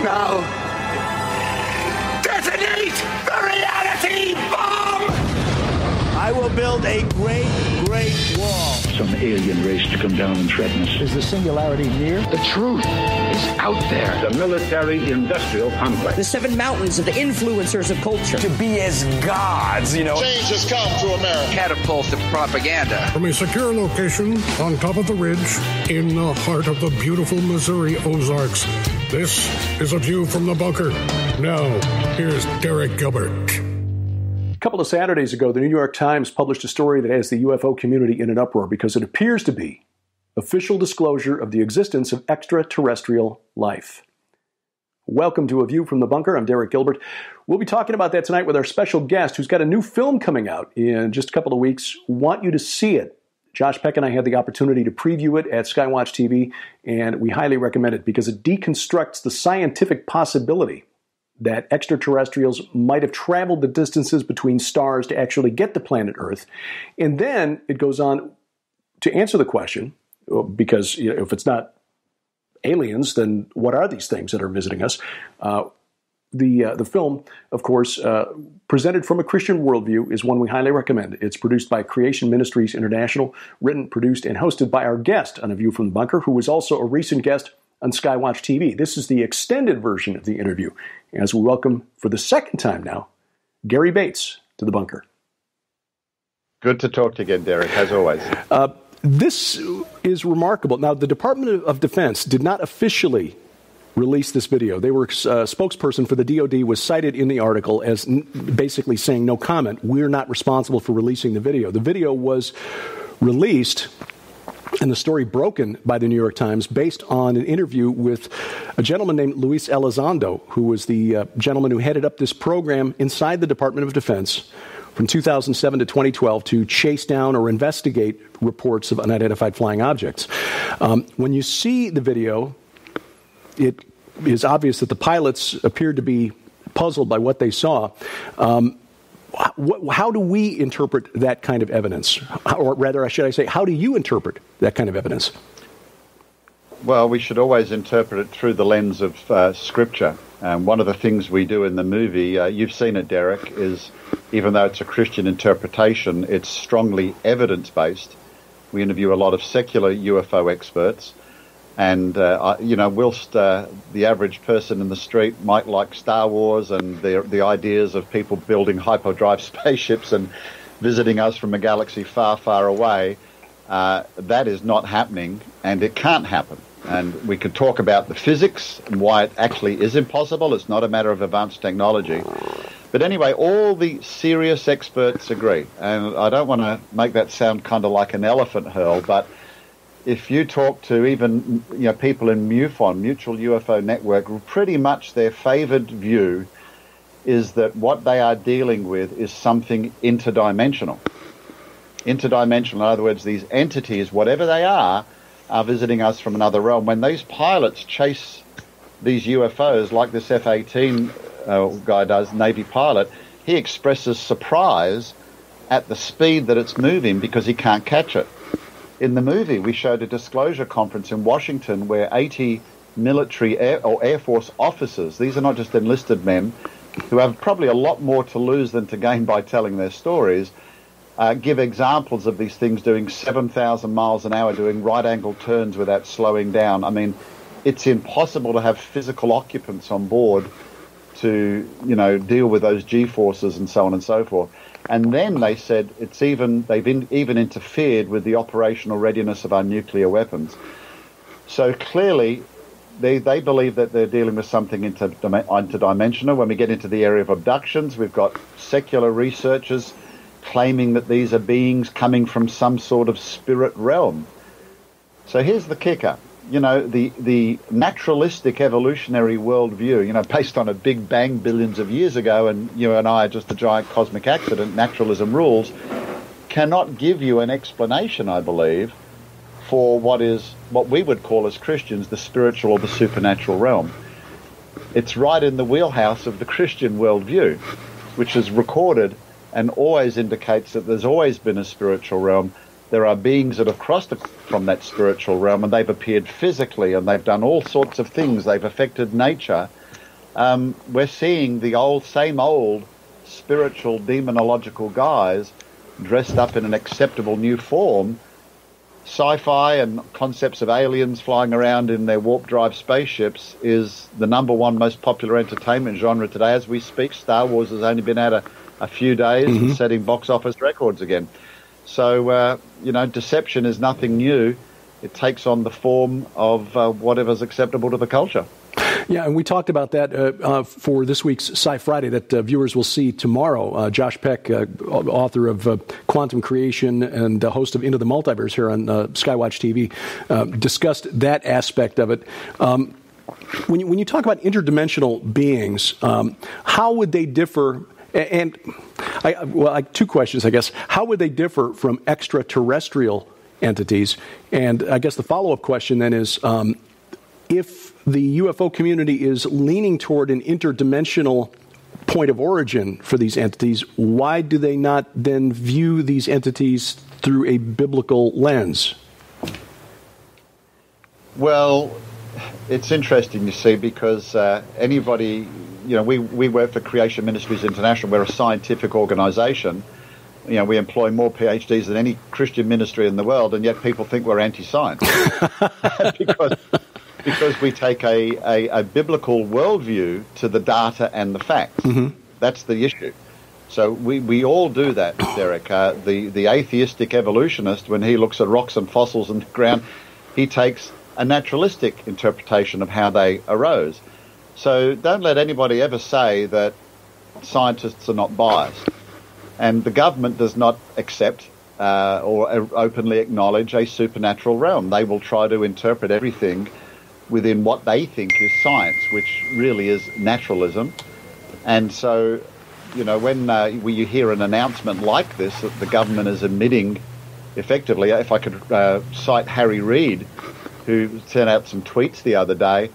Now, detonate the reality bomb! I will build a great, great wall. Some alien race to come down and threaten us. Is the singularity near? The truth is out there. The military-industrial complex. The 7 mountains of the influencers of culture. To be as gods, you know. Change has come to America. Catapult of propaganda. From a secure location on top of the ridge in the heart of the beautiful Missouri Ozarks, this is A View from the Bunker. Now, here's Derek Gilbert. A couple of Saturdays ago, the New York Times published a story that has the UFO community in an uproar because it appears to be official disclosure of the existence of extraterrestrial life. Welcome to A View from the Bunker. I'm Derek Gilbert. We'll be talking about that tonight with our special guest who's got a new film coming out in just a couple of weeks. Want you to see it. Josh Peck and I had the opportunity to preview it at Skywatch TV, and we highly recommend it because it deconstructs the scientific possibility that extraterrestrials might have traveled the distances between stars to actually get to planet Earth. And then it goes on to answer the question, because if it's not aliens, then what are these things that are visiting us? The film, of course, presented from a Christian worldview, is one we highly recommend. It's produced by Creation Ministries International, written, produced, and hosted by our guest on A View from the Bunker, who was also a recent guest on Skywatch TV. This is the extended version of the interview, as we welcome, for the second time now, Gary Bates to the bunker. Good to talk to you again, Derek, as always. This is remarkable. Now, the Department of Defense did not officially release this video. They were spokesperson for the DoD was cited in the article as basically saying no comment. We're not responsible for releasing the video. The video was released and the story broken by the New York Times based on an interview with a gentleman named Luis Elizondo, who was the gentleman who headed up this program inside the Department of Defense from 2007 to 2012 to chase down or investigate reports of unidentified flying objects. When you see the video, it is obvious that the pilots appeared to be puzzled by what they saw. How do we interpret that kind of evidence? Or rather, should I say, how do you interpret that kind of evidence? Well, we should always interpret it through the lens of Scripture. One of the things we do in the movie, you've seen it, Derek, is even though it's a Christian interpretation, it's strongly evidence-based. We interview a lot of secular UFO experts. And, whilst the average person in the street might like Star Wars and the ideas of people building hyperdrive spaceships and visiting us from a galaxy far, far away, that is not happening, and it can't happen. And we could talk about the physics and why it actually is impossible. It's not a matter of advanced technology. But anyway, all the serious experts agree. And I don't want to make that sound kind of like an elephant hurl, but if you talk to even people in MUFON, Mutual UFO Network, pretty much their favored view is that what they are dealing with is something interdimensional. Interdimensional, in other words, these entities, whatever they are visiting us from another realm. When these pilots chase these UFOs, like this F-18 guy does, Navy pilot, he expresses surprise at the speed that it's moving because he can't catch it. In the movie, we showed a disclosure conference in Washington where 80 military Air Force officers, these are not just enlisted men, who have probably a lot more to lose than to gain by telling their stories, give examples of these things doing 7,000 miles an hour, doing right-angle turns without slowing down. I mean, it's impossible to have physical occupants on board to, deal with those G-forces and so on and so forth. And then they said they've even interfered with the operational readiness of our nuclear weapons. So clearly, they believe that they're dealing with something interdimensional. When we get into the area of abductions, we've got secular researchers claiming that these are beings coming from some sort of spirit realm. So here's the kicker. The naturalistic evolutionary worldview, based on a Big Bang billions of years ago, and you and I are just a giant cosmic accident, naturalism rules, cannot give you an explanation, I believe, for what we would call as Christians the spiritual or the supernatural realm. It's right in the wheelhouse of the Christian worldview, which is recorded and always indicates that there's always been a spiritual realm, There are beings that have crossed from that spiritual realm, and they've appeared physically, and they've done all sorts of things. They've affected nature. We're seeing the same old spiritual demonological guys dressed up in an acceptable new form. Sci-fi and concepts of aliens flying around in their warp drive spaceships is the number one most popular entertainment genre today. As we speak, Star Wars has only been out a few days and setting box office records again. So, deception is nothing new. It takes on the form of whatever's acceptable to the culture. Yeah, and we talked about that for this week's Sci Friday that viewers will see tomorrow. Josh Peck, author of Quantum Creation and host of Into the Multiverse here on Skywatch TV, discussed that aspect of it. When you talk about interdimensional beings, how would they differ? And two questions, I guess. How would they differ from extraterrestrial entities? And I guess the follow-up question then is, if the UFO community is leaning toward an interdimensional point of origin for these entities, why do they not then view these entities through a biblical lens? Well, it's interesting, you see, because anybody, we work for Creation Ministries International. We're a scientific organization. We employ more PhDs than any Christian ministry in the world, and yet people think we're anti-science. because we take a biblical worldview to the data and the facts. That's the issue. So we all do that, Derek. The atheistic evolutionist, when he looks at rocks and fossils in the ground, he takes a naturalistic interpretation of how they arose. So don't let anybody ever say that scientists are not biased. And the government does not accept or openly acknowledge a supernatural realm. They will try to interpret everything within what they think is science, which really is naturalism. And so, when you hear an announcement like this, that the government is admitting effectively, if I could cite Harry Reid, who sent out some tweets the other day.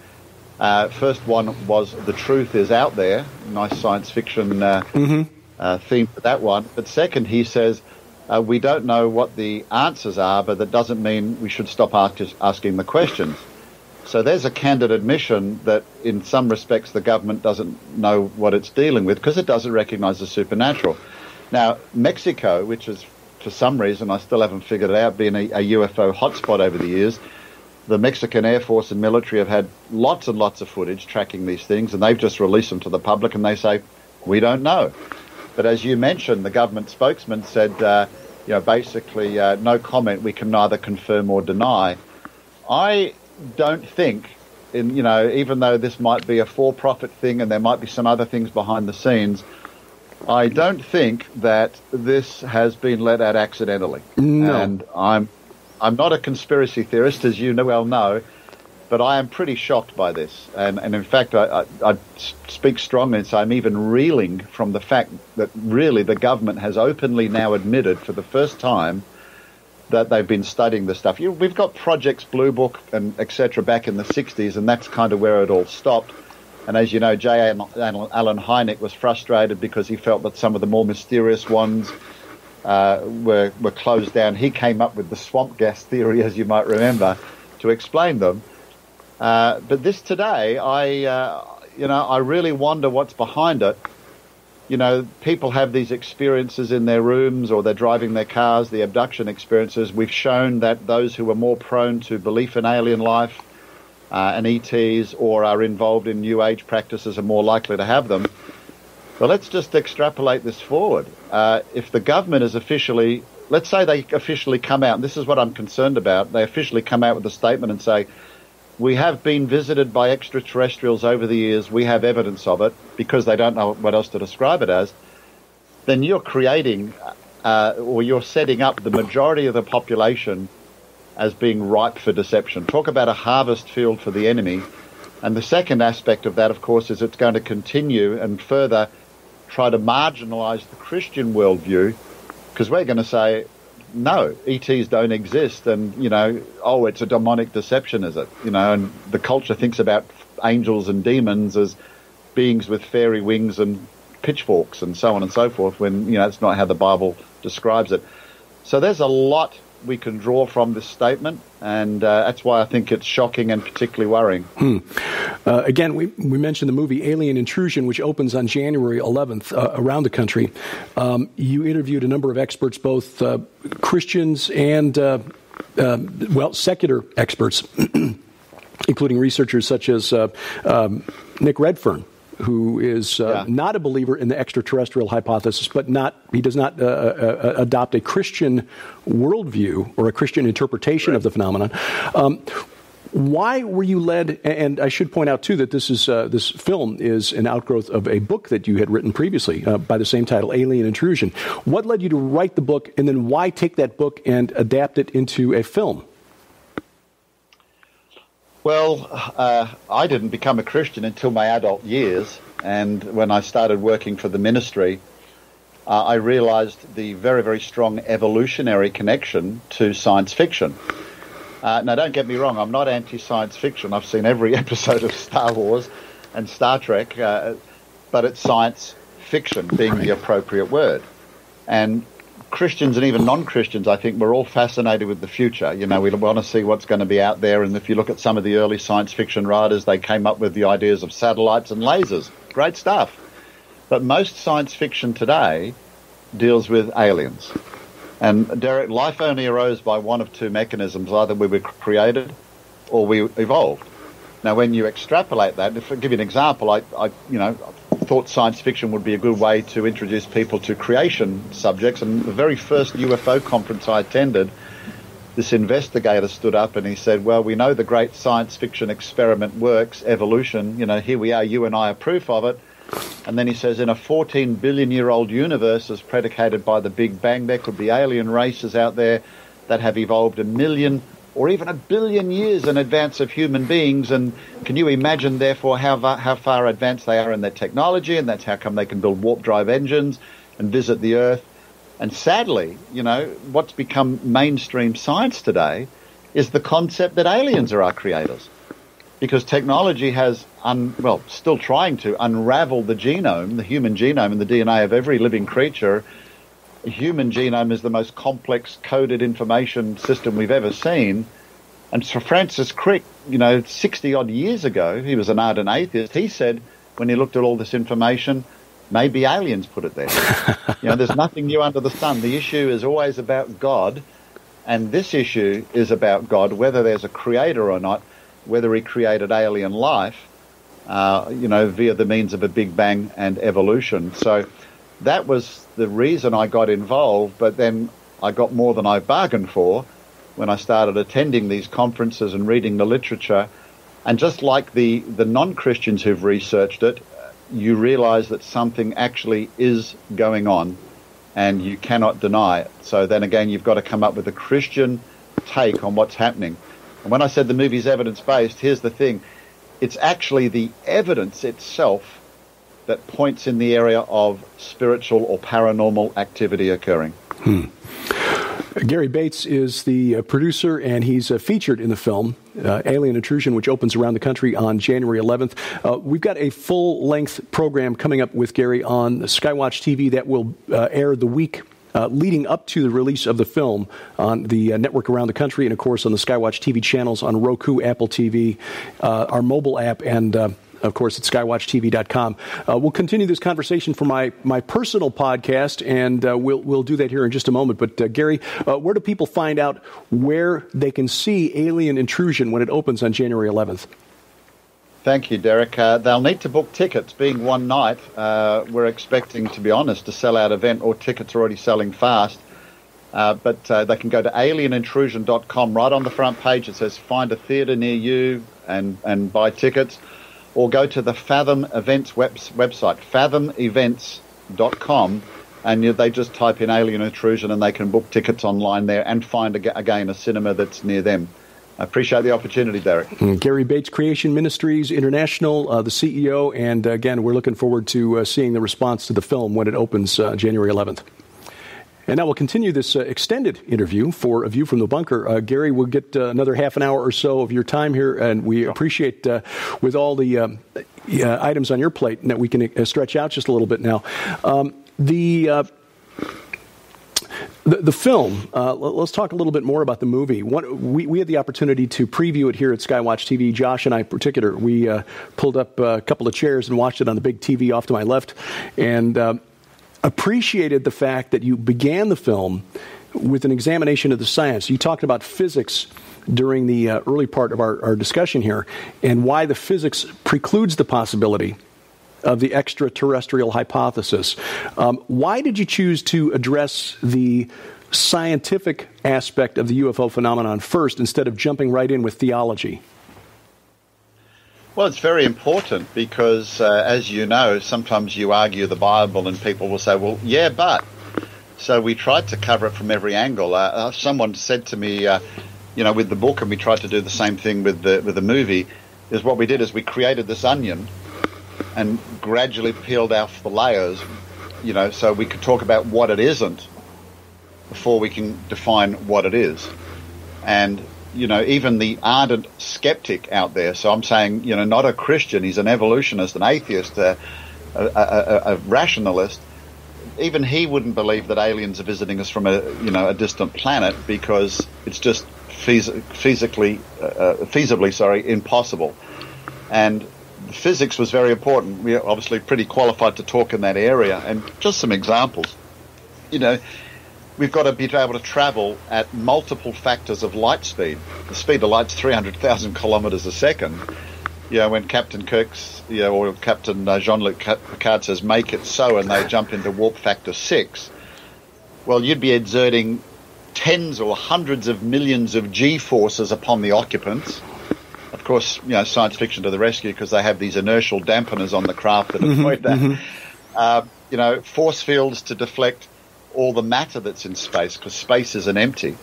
First one was "The truth is out there." Nice science fiction theme for that one. But second, he says, we don't know what the answers are, but that doesn't mean we should stop asking the questions. So there's a candid admission that in some respects the government doesn't know what it's dealing with because it doesn't recognize the supernatural. Now, Mexico, which is for some reason, I still haven't figured it out, being a UFO hotspot over the years, the Mexican Air Force and military have had lots and lots of footage tracking these things, and they've just released them to the public, and they say, we don't know. But as you mentioned, the government spokesman said, basically, no comment, we can neither confirm or deny. I don't think, even though this might be a for-profit thing and there might be some other things behind the scenes, I don't think that this has been let out accidentally. No. And I'm not a conspiracy theorist, as you well know, but I am pretty shocked by this. And in fact, I speak strongly and say I'm even reeling from the fact that really the government has openly now admitted for the first time that they've been studying this stuff. We've got Projects Blue Book and et cetera back in the 60s, and that's kind of where it all stopped. And as you know, J. Allen Hynek was frustrated because he felt that some of the more mysterious ones were closed down. He came up with the swamp gas theory, as you might remember, to explain them. But this today, I really wonder what's behind it. People have these experiences in their rooms or they're driving their cars, the abduction experiences. We've shown that those who are more prone to belief in alien life and ETs or are involved in New Age practices are more likely to have them. But let's just extrapolate this forward. If the government is officially, let's say they officially come out, and this is what I'm concerned about, they officially come out with a statement and say, we have been visited by extraterrestrials over the years, we have evidence of it, because they don't know what else to describe it as, then you're creating or you're setting up the majority of the population as being ripe for deception. Talk about a harvest field for the enemy. And the second aspect of that, of course, is it's going to continue and further try to marginalize the Christian worldview, because we're going to say, no, ETs don't exist, and, it's a demonic deception, is it? And the culture thinks about angels and demons as beings with fairy wings and pitchforks and so on and so forth, when, that's not how the Bible describes it. So there's a lot we can draw from this statement, and that's why I think it's shocking and particularly worrying. Again, we mentioned the movie Alien Intrusion, which opens on January 11th around the country. You interviewed a number of experts, both Christians and, secular experts, including researchers such as Nick Redfern, who is not a believer in the extraterrestrial hypothesis, but he does not adopt a Christian worldview or a Christian interpretation of the phenomenon. Why were you led? And I should point out too that this film is an outgrowth of a book that you had written previously by the same title, Alien Intrusion. What led you to write the book, and then why take that book and adapt it into a film? Well, I didn't become a Christian until my adult years, and when I started working for the ministry, I realized the very, very strong evolutionary connection to science fiction. Now, don't get me wrong, I'm not anti-science fiction. I've seen every episode of Star Wars and Star Trek, but it's science fiction being the appropriate word. And Christians and even non-Christians, I think, we're all fascinated with the future. You know, we want to see what's going to be out there. And if you look at some of the early science fiction writers, they came up with the ideas of satellites and lasers. Great stuff. But most science fiction today deals with aliens. And Derek, life only arose by one of two mechanisms. Either we were created or we evolved. Now, when you extrapolate that, if I give you an example, I thought science fiction would be a good way to introduce people to creation subjects. And the very first UFO conference I attended, this investigator stood up and he said, well, we know the great science fiction experiment works, evolution, here we are, you and I are proof of it. And then he says, in a 14 billion-year-old universe as predicated by the Big Bang, there could be alien races out there that have evolved 1 million or even 1 billion years in advance of human beings. And can you imagine, therefore, how far advanced they are in their technology? And that's how come they can build warp drive engines and visit the Earth. And sadly, what's become mainstream science today is the concept that aliens are our creators. Because technology has, still trying to unravel the genome, the human genome and the DNA of every living creature. The human genome is the most complex coded information system we've ever seen. And Sir Francis Crick, 60-odd years ago, he was an ardent atheist, he said, when he looked at all this information, maybe aliens put it there. There's nothing new under the sun. The issue is always about God, and this issue is about God, whether there's a creator or not, whether he created alien life, via the means of a Big Bang and evolution. So that was the reason I got involved, but then I got more than I bargained for when I started attending these conferences and reading the literature. And just like the non-Christians who've researched it, you realize that something actually is going on and you cannot deny it. So then again, you've got to come up with a Christian take on what's happening. And when I said the movie's evidence-based, here's the thing. It's actually the evidence itself that points in the area of spiritual or paranormal activity occurring. Gary Bates is the producer, and he's featured in the film, Alien Intrusion, which opens around the country on January 11th. We've got a full-length program coming up with Gary on Skywatch TV that will air the week leading up to the release of the film on the network around the country, and of course on the Skywatch TV channels on Roku, Apple TV, our mobile app, and of course at skywatchtv.com. We'll continue this conversation for my personal podcast, and we'll do that here in just a moment. But Gary, where do people find out where they can see Alien Intrusion when it opens on January 11th? Thank you, Derek. They'll need to book tickets. Being one night, we're expecting, to be honest, a sell-out event, or tickets are already selling fast. But they can go to alienintrusion.com. Right on the front page, it says find a theatre near you and buy tickets. Or go to the Fathom Events website, fathomevents.com, and they just type in Alien Intrusion and they can book tickets online there and find, again, a cinema that's near them. I appreciate the opportunity, Derek. Gary Bates, Creation Ministries International, the CEO, and again, we're looking forward to seeing the response to the film when it opens January 11th. And now we'll continue this extended interview for A View from the Bunker. Gary, we'll get another half an hour or so of your time here, and we appreciate, with all the items on your plate, that we can stretch out just a little bit now. The film, let's talk a little bit more about the movie. We had the opportunity to preview it here at Skywatch TV. Josh and I in particular, we pulled up a couple of chairs and watched it on the big TV off to my left, and appreciated the fact that you began the film with an examination of the science. You talked about physics during the early part of our discussion here, and why the physics precludes the possibility of the extraterrestrial hypothesis. Why did you choose to address the scientific aspect of the UFO phenomenon first instead of jumping right in with theology? Well, it's very important because, as you know, sometimes you argue the Bible and people will say, well, yeah, but. So we tried to cover it from every angle. Someone said to me, with the book, and we tried to do the same thing with the movie, is what we did is we created this onion and gradually peeled off the layers, so we could talk about what it isn't before we can define what it is. And, even the ardent skeptic out there, so I'm saying, not a Christian, he's an evolutionist, an atheist, a rationalist, even he wouldn't believe that aliens are visiting us from a distant planet because it's just feasibly impossible. And physics was very important. We're obviously pretty qualified to talk in that area. And just some examples. We've got to be able to travel at multiple factors of light speed. The speed of light's 300,000 kilometers a second. When Captain Kirk's, or Captain Jean-Luc Picard says, make it so, and they jump into warp factor 6, well, you'd be exerting tens or hundreds of millions of G-forces upon the occupants. Of course, science fiction to the rescue because they have these inertial dampeners on the craft that avoid that. Force fields to deflect all the matter that's in space because space isn't empty.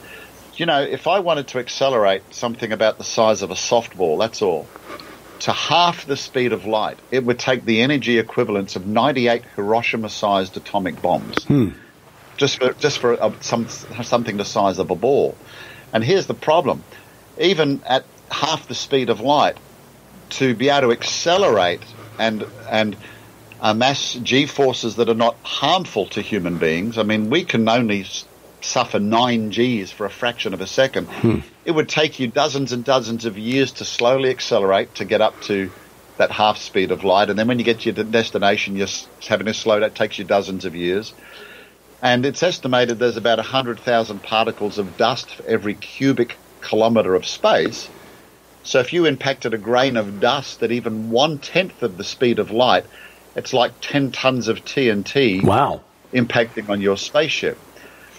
If I wanted to accelerate something about the size of a softball, that's all, to half the speed of light, it would take the energy equivalents of 98 Hiroshima-sized atomic bombs. Just for something the size of a ball. And here's the problem. Even at half the speed of light, to be able to accelerate and amass G-forces that are not harmful to human beings, I mean, we can only suffer 9 Gs for a fraction of a second. It would take you dozens and dozens of years to slowly accelerate to get up to that half speed of light. And then when you get to your destination, you're having to slow down. It takes you dozens of years. And it's estimated there's about 100,000 particles of dust for every cubic kilometre of space. So if you impacted a grain of dust at even 1/10 of the speed of light, it's like 10 tons of TNT impacting on your spaceship.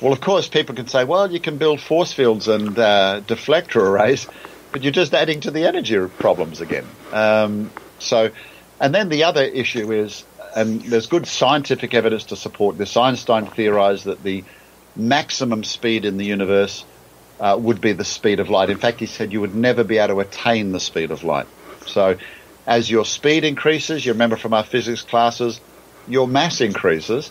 Well, of course, people can say, well, you can build force fields and deflector arrays, but you're just adding to the energy problems again. And then the other issue is, and there's good scientific evidence to support this, Einstein theorized that the maximum speed in the universe would be the speed of light. In fact, he said you would never be able to attain the speed of light. So as your speed increases, you remember from our physics classes, your mass increases,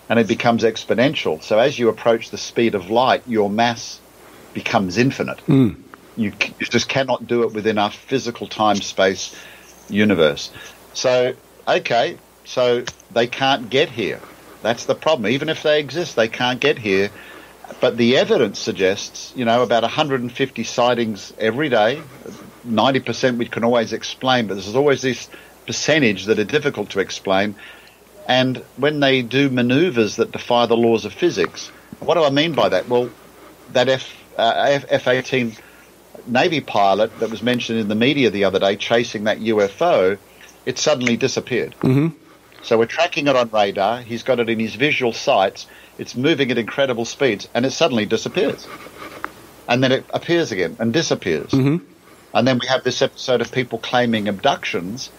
and it becomes exponential. So as you approach the speed of light, your mass becomes infinite. You just cannot do it within our physical time-space universe. So, okay, so they can't get here. That's the problem. Even if they exist, they can't get here. But the evidence suggests, about 150 sightings every day. 90% we can always explain, but there's always this percentage that are difficult to explain. And when they do maneuvers that defy the laws of physics, what do I mean by that? Well, that F-18 Navy pilot that was mentioned in the media the other day chasing that UFO, it suddenly disappeared. So we're tracking it on radar. He's got it in his visual sights. It's moving at incredible speeds, and it suddenly disappears. And then it appears again and disappears. And then we have this episode of people claiming abductions,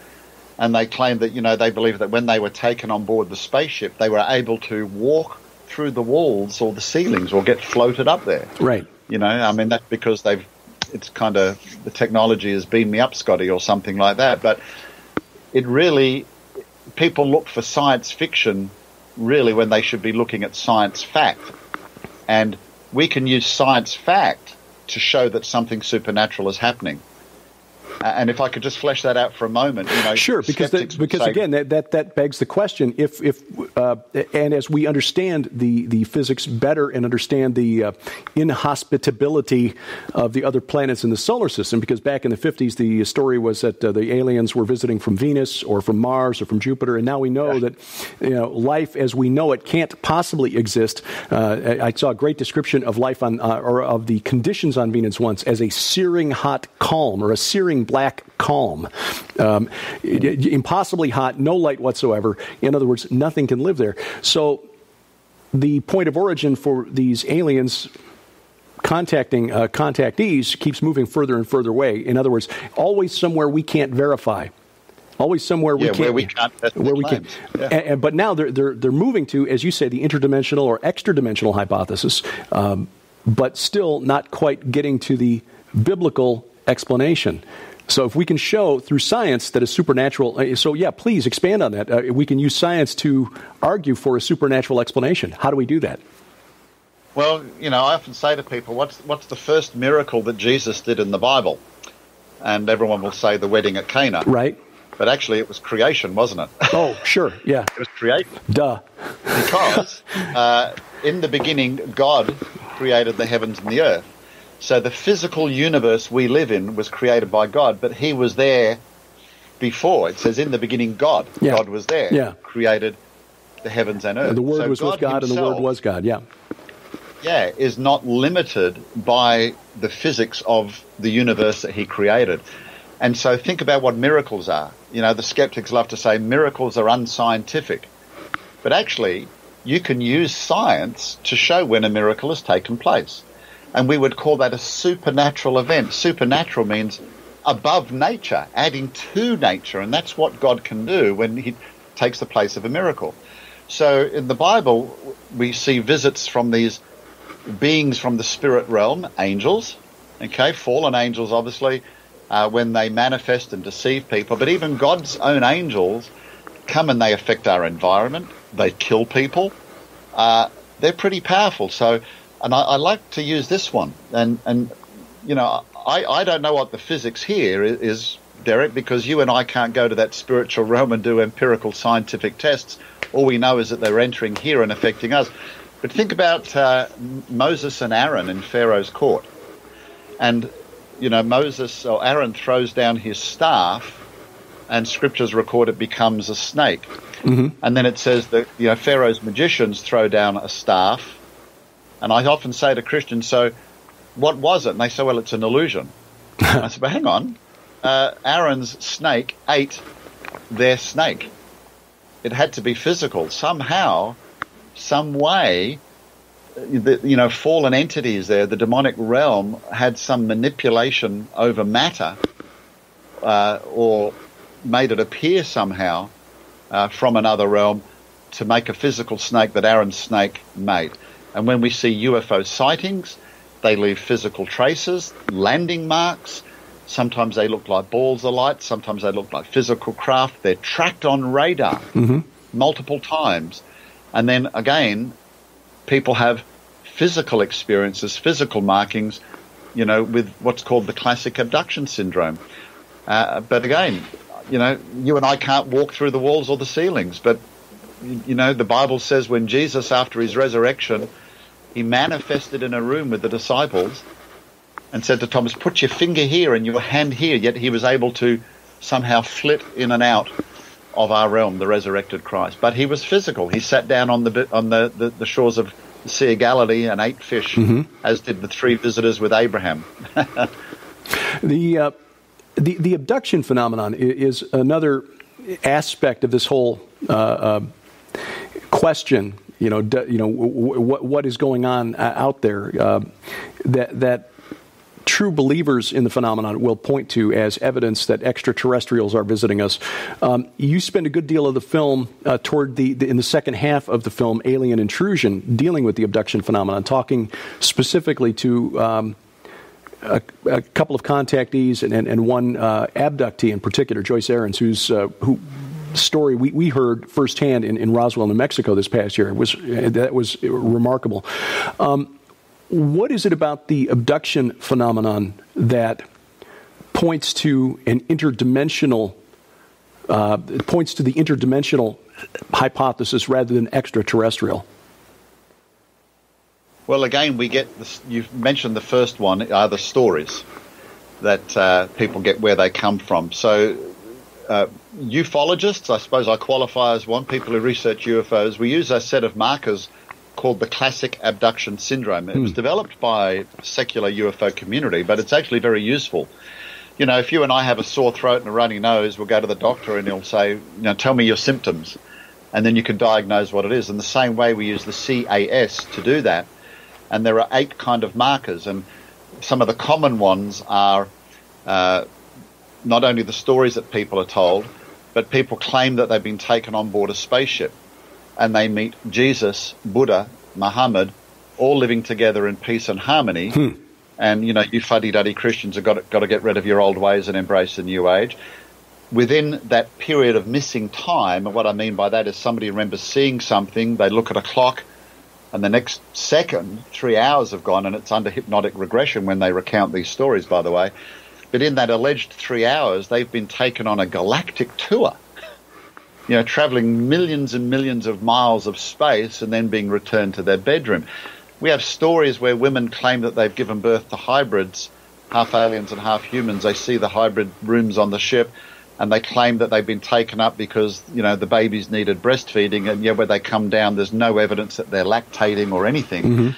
and they claim that, they believe that when they were taken on board the spaceship, they were able to walk through the walls or the ceilings or get floated up there. Right. I mean, that's because it's kind of, the technology has beamed me up, Scotty, or something like that. But it really, people look for science fiction really when they should be looking at science fact. And we can use science fact to show that something supernatural is happening. And if I could just flesh that out for a moment, sure, because again, that begs the question: if and as we understand the physics better and understand the inhospitability of the other planets in the solar system, because back in the 50s the story was that the aliens were visiting from Venus or from Mars or from Jupiter, and now we know that life as we know it can't possibly exist. I saw a great description of life on or of the conditions on Venus once as a searing hot calm or a searing black calm. Impossibly hot, no light whatsoever. In other words, nothing can live there. So the point of origin for these aliens contacting contactees keeps moving further and further away. In other words, always somewhere we can't verify. Always somewhere we can't. Where we can't. Yeah. But now they're moving to, as you say, the interdimensional or extra-dimensional hypothesis, but still not quite getting to the biblical explanation. So if we can show through science that a supernatural, please expand on that. We can use science to argue for a supernatural explanation. How do we do that? Well, I often say to people, what's the first miracle that Jesus did in the Bible? And everyone will say the wedding at Cana. Right. But actually it was creation, wasn't it? Oh, sure, yeah. It was creation. Duh. Because in the beginning, God created the heavens and the earth. So the physical universe we live in was created by God, but he was there before. It says in the beginning, God. Yeah. God was there. Yeah. Created the heavens and earth. And the Word was with God, and the Word was God, yeah. Yeah, is not limited by the physics of the universe that he created. And so think about what miracles are. The skeptics love to say miracles are unscientific. But actually, you can use science to show when a miracle has taken place. And we would call that a supernatural event. Supernatural means above nature, adding to nature. And that's what God can do when he takes the place of a miracle. So in the Bible, we see visits from these beings from the spirit realm, angels, fallen angels, obviously, when they manifest and deceive people. But even God's own angels come and they affect our environment. They kill people. They're pretty powerful. So, and I like to use this one. And I don't know what the physics here is, Derek, because you and I can't go to that spiritual realm and do empirical scientific tests. All we know is that they're entering here and affecting us. But think about Moses and Aaron in Pharaoh's court. And, Aaron throws down his staff, and scriptures record it becomes a snake. Mm-hmm. And then it says that, Pharaoh's magicians throw down a staff. And I often say to Christians, so what was it? And they say, well, it's an illusion. I said, but hang on. Aaron's snake ate their snake. It had to be physical. Somehow, some way, fallen entities there, the demonic realm, had some manipulation over matter or made it appear somehow from another realm to make a physical snake that Aaron's snake made. And when we see UFO sightings, they leave physical traces, landing marks. Sometimes they look like balls of light. Sometimes they look like physical craft. They're tracked on radar multiple times. And then again, people have physical experiences, physical markings, with what's called the classic abduction syndrome. But again, you and I can't walk through the walls or the ceilings. But, the Bible says when Jesus, after his resurrection, he manifested in a room with the disciples and said to Thomas, put your finger here and your hand here. Yet he was able to somehow flit in and out of our realm, the resurrected Christ. But he was physical. He sat down on the shores of the Sea of Galilee and ate fish, as did the three visitors with Abraham. The abduction phenomenon is another aspect of this whole question. What is going on out there that true believers in the phenomenon will point to as evidence that extraterrestrials are visiting us. You spend a good deal of the film in the second half of the film, Alien Intrusion, dealing with the abduction phenomenon, talking specifically to a couple of contactees and one abductee in particular, Joyce Aarons, whose story we heard firsthand in Roswell, New Mexico this past year. That was remarkable. What is it about the abduction phenomenon that points to an interdimensional. It points to the interdimensional hypothesis rather than extraterrestrial. Well, again, we get this, you've mentioned the first one are the stories that people get where they come from. So ufologists, I suppose I qualify as one, people who research UFOs, we use a set of markers called the classic abduction syndrome. It was developed by secular UFO community, but it's actually very useful. You know, if you and I have a sore throat and a runny nose, we'll go to the doctor and he'll say, you know, tell me your symptoms. And then you can diagnose what it is. In the same way, we use the CAS to do that. And there are 8 kind of markers. And some of the common ones are not only the stories that people are told, but people claim that they've been taken on board a spaceship. And they meet Jesus, Buddha, Muhammad, all living together in peace and harmony. And, you know, you fuddy-duddy Christians have got to get rid of your old ways and embrace the new age. Within that period of missing time, and what I mean by that is somebody remembers seeing something, they look at a clock, and the next second, 3 hours have gone, and it's under hypnotic regression when they recount these stories, by the way. But in that alleged 3 hours, they've been taken on a galactic tour, you know, traveling millions and millions of miles of space and then being returned to their bedroom. We have stories where women claim that they've given birth to hybrids, half aliens and half humans. They see the hybrid rooms on the ship, and they claim that they've been taken up because, you know, the babies needed breastfeeding, and yet when they come down, there's no evidence that they're lactating or anything.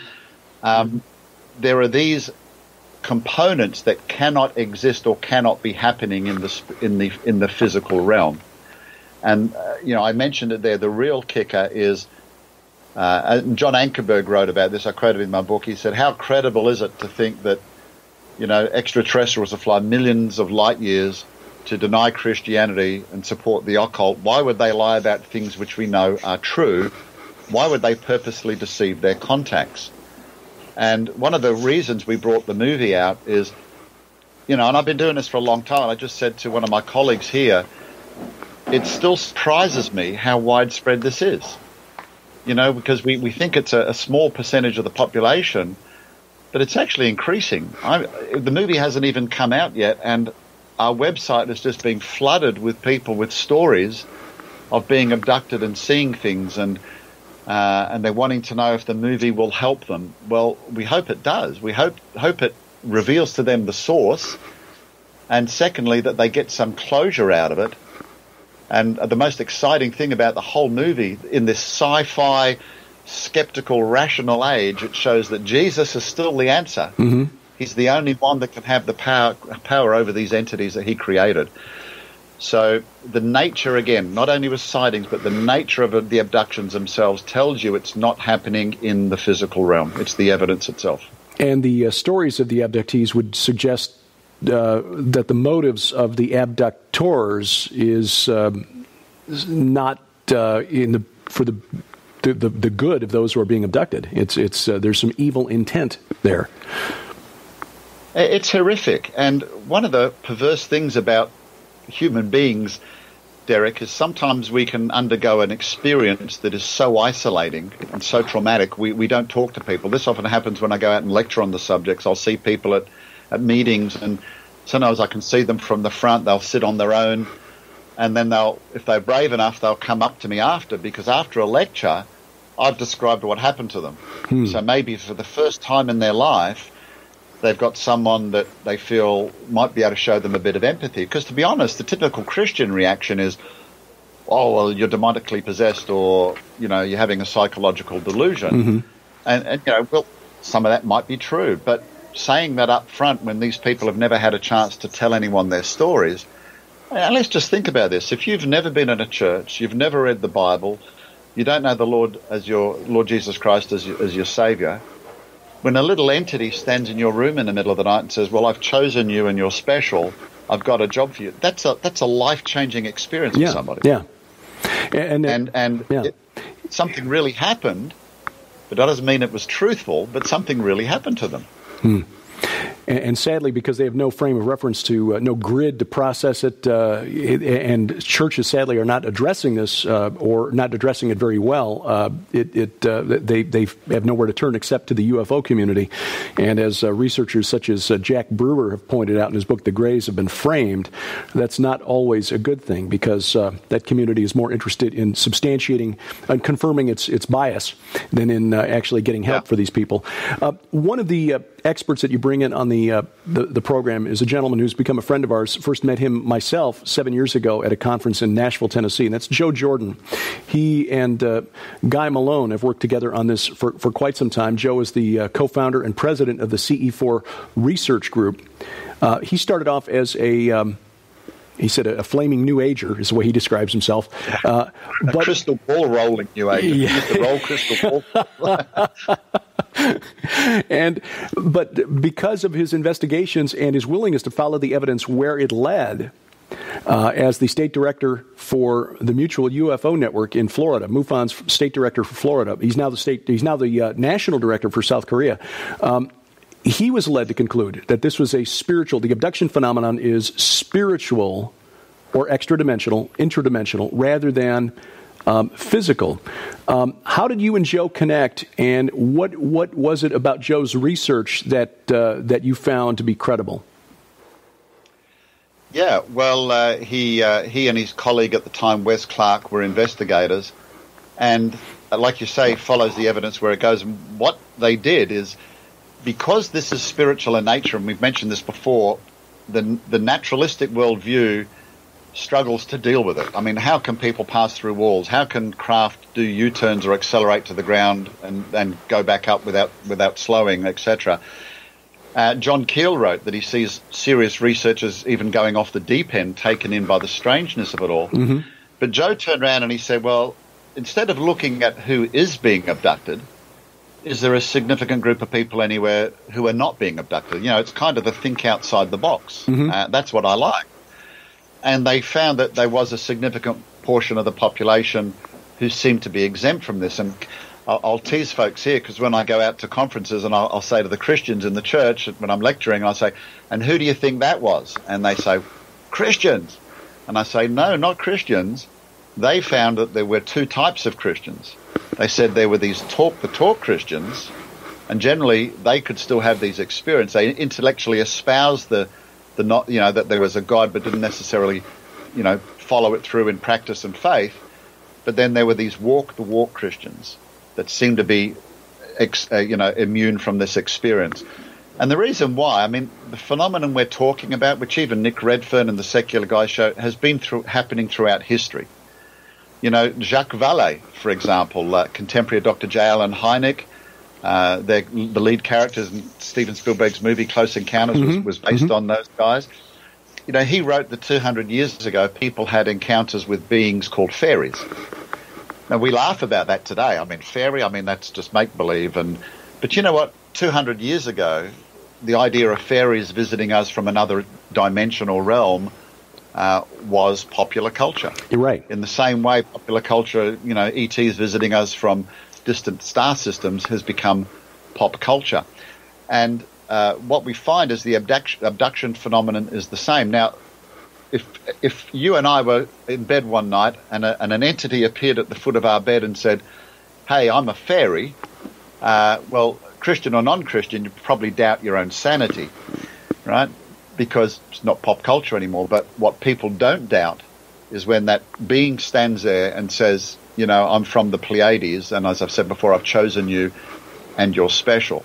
There are these components that cannot exist or cannot be happening in the physical realm. And you know, I mentioned it there. The real kicker is. John Ankerberg wrote about this. I quoted in my book. He said, how credible is it to think that, you know, extraterrestrials will fly millions of light years to deny Christianity and support the occult? Why would they lie about things which we know are true? Why would they purposely deceive their contacts? And one of the reasons we brought the movie out is, you know, and I've been doing this for a long time. I just said to one of my colleagues here, it still surprises me how widespread this is. You know, because we think it's a small percentage of the population, but it's actually increasing. The movie hasn't even come out yet, and our website is just being flooded with people with stories of being abducted and seeing things, and they're wanting to know if the movie will help them. Well, we hope it does. We hope it reveals to them the source, and secondly, that they get some closure out of it. And the most exciting thing about the whole movie, in this sci-fi, skeptical, rational age, it shows that Jesus is still the answer. He's the only one that can have the power over these entities that he created. So the nature, again, not only with sightings, but the nature of the abductions themselves tells you it's not happening in the physical realm. It's the evidence itself. And the stories of the abductees would suggest that the motives of the abductors is not for the good of those who are being abducted. It's there's some evil intent there. It's horrific, and one of the perverse things about human beings, Derek, is sometimes we can undergo an experience that is so isolating and so traumatic we don't talk to people. This often happens when I go out and lecture on the subjects. I'll see people at meetings, and sometimes I can see them from the front. They'll sit on their own, and then if they're brave enough, they'll come up to me after, because after a lecture, I've described what happened to them. So maybe for the first time in their life, they've got someone that they feel might be able to show them a bit of empathy. Because to be honest, the typical Christian reaction is, oh, well, you're demonically possessed, or, you know, you're having a psychological delusion. And you know, well, some of that might be true, but saying that up front when these people have never had a chance to tell anyone their stories, and let's just think about this. If you've never been in a church, you've never read the Bible, you don't know the Lord as your Lord Jesus Christ as your Savior, when a little entity stands in your room in the middle of the night and says, well, I've chosen you and you're special, I've got a job for you, that's a life-changing experience for somebody. And something really happened, but that doesn't mean it was truthful, but something really happened to them. And sadly, because they have no frame of reference no grid to process it, and churches sadly are not addressing this or not addressing it very well. They have nowhere to turn except to the UFO community. And as researchers such as Jack Brewer have pointed out in his book, The Greys Have Been Framed, that's not always a good thing, because that community is more interested in substantiating and confirming its bias than in actually getting help for these people. One of the experts that you bring in on the program is a gentleman who's become a friend of ours. First met him myself 7 years ago at a conference in Nashville, Tennessee, and that's Joe Jordan. He and Guy Malone have worked together on this for quite some time. Joe is the co-founder and president of the CE4 Research Group. He started off as he said a flaming New Ager is the way he describes himself. But crystal ball rolling New Ager. Yeah. He used to roll crystal ball. But because of his investigations and his willingness to follow the evidence where it led, as the state director for the Mutual UFO Network in Florida, MUFON's state director for Florida, he's now the national director for South Korea. He was led to conclude that this was the abduction phenomenon is spiritual or extra-dimensional, interdimensional, rather than physical. How did you and Joe connect, and what was it about Joe's research that you found to be credible? Yeah, well, he and his colleague at the time, Wes Clark, were investigators, and like you say, follows the evidence where it goes. And what they did is, because this is spiritual in nature, and we've mentioned this before, the naturalistic worldview struggles to deal with it. I mean, how can people pass through walls? How can craft do U-turns or accelerate to the ground and go back up without slowing, etc.? John Keel wrote that he sees serious researchers even going off the deep end, taken in by the strangeness of it all. Mm-hmm. But Joe turned around and he said, well, instead of looking at who is being abducted, is there a significant group of people anywhere who are not being abducted? You know, it's kind of the think outside the box. Mm-hmm. That's what I like. And they found that there was a significant portion of the population who seemed to be exempt from this. And I'll tease folks here, because when I go out to conferences and I'll say to the Christians in the church when I'm lecturing, I'll say, and who do you think that was? And they say, Christians. And I say, no, not Christians. They found that there were two types of Christians. They said there were these talk the talk Christians, and generally they could still have these experiences. They intellectually espoused that there was a God, but didn't necessarily, follow it through in practice and faith. But then there were these walk the walk Christians that seemed to be, immune from this experience. And the reason why, I mean, the phenomenon we're talking about, which even Nick Redfern and the Secular Guy show, has been happening throughout history. Jacques Vallée, for example, contemporary of Dr. J. Allen Hynek, the lead characters in Steven Spielberg's movie Close Encounters was based on those guys. He wrote that 200 years ago people had encounters with beings called fairies. Now, we laugh about that today. I mean, fairy, that's just make-believe. But you know what? 200 years ago, the idea of fairies visiting us from another dimensional realm was popular culture. You're right. In the same way, popular culture, ETs visiting us from distant star systems has become pop culture. And what we find is the abduction phenomenon is the same. Now, if you and I were in bed one night and an entity appeared at the foot of our bed and said, hey, I'm a fairy, well, Christian or non-Christian, you probably doubt your own sanity, right? Because it's not pop culture anymore. But what people don't doubt is when that being stands there and says, I'm from the Pleiades, and as I've said before, I've chosen you and you're special.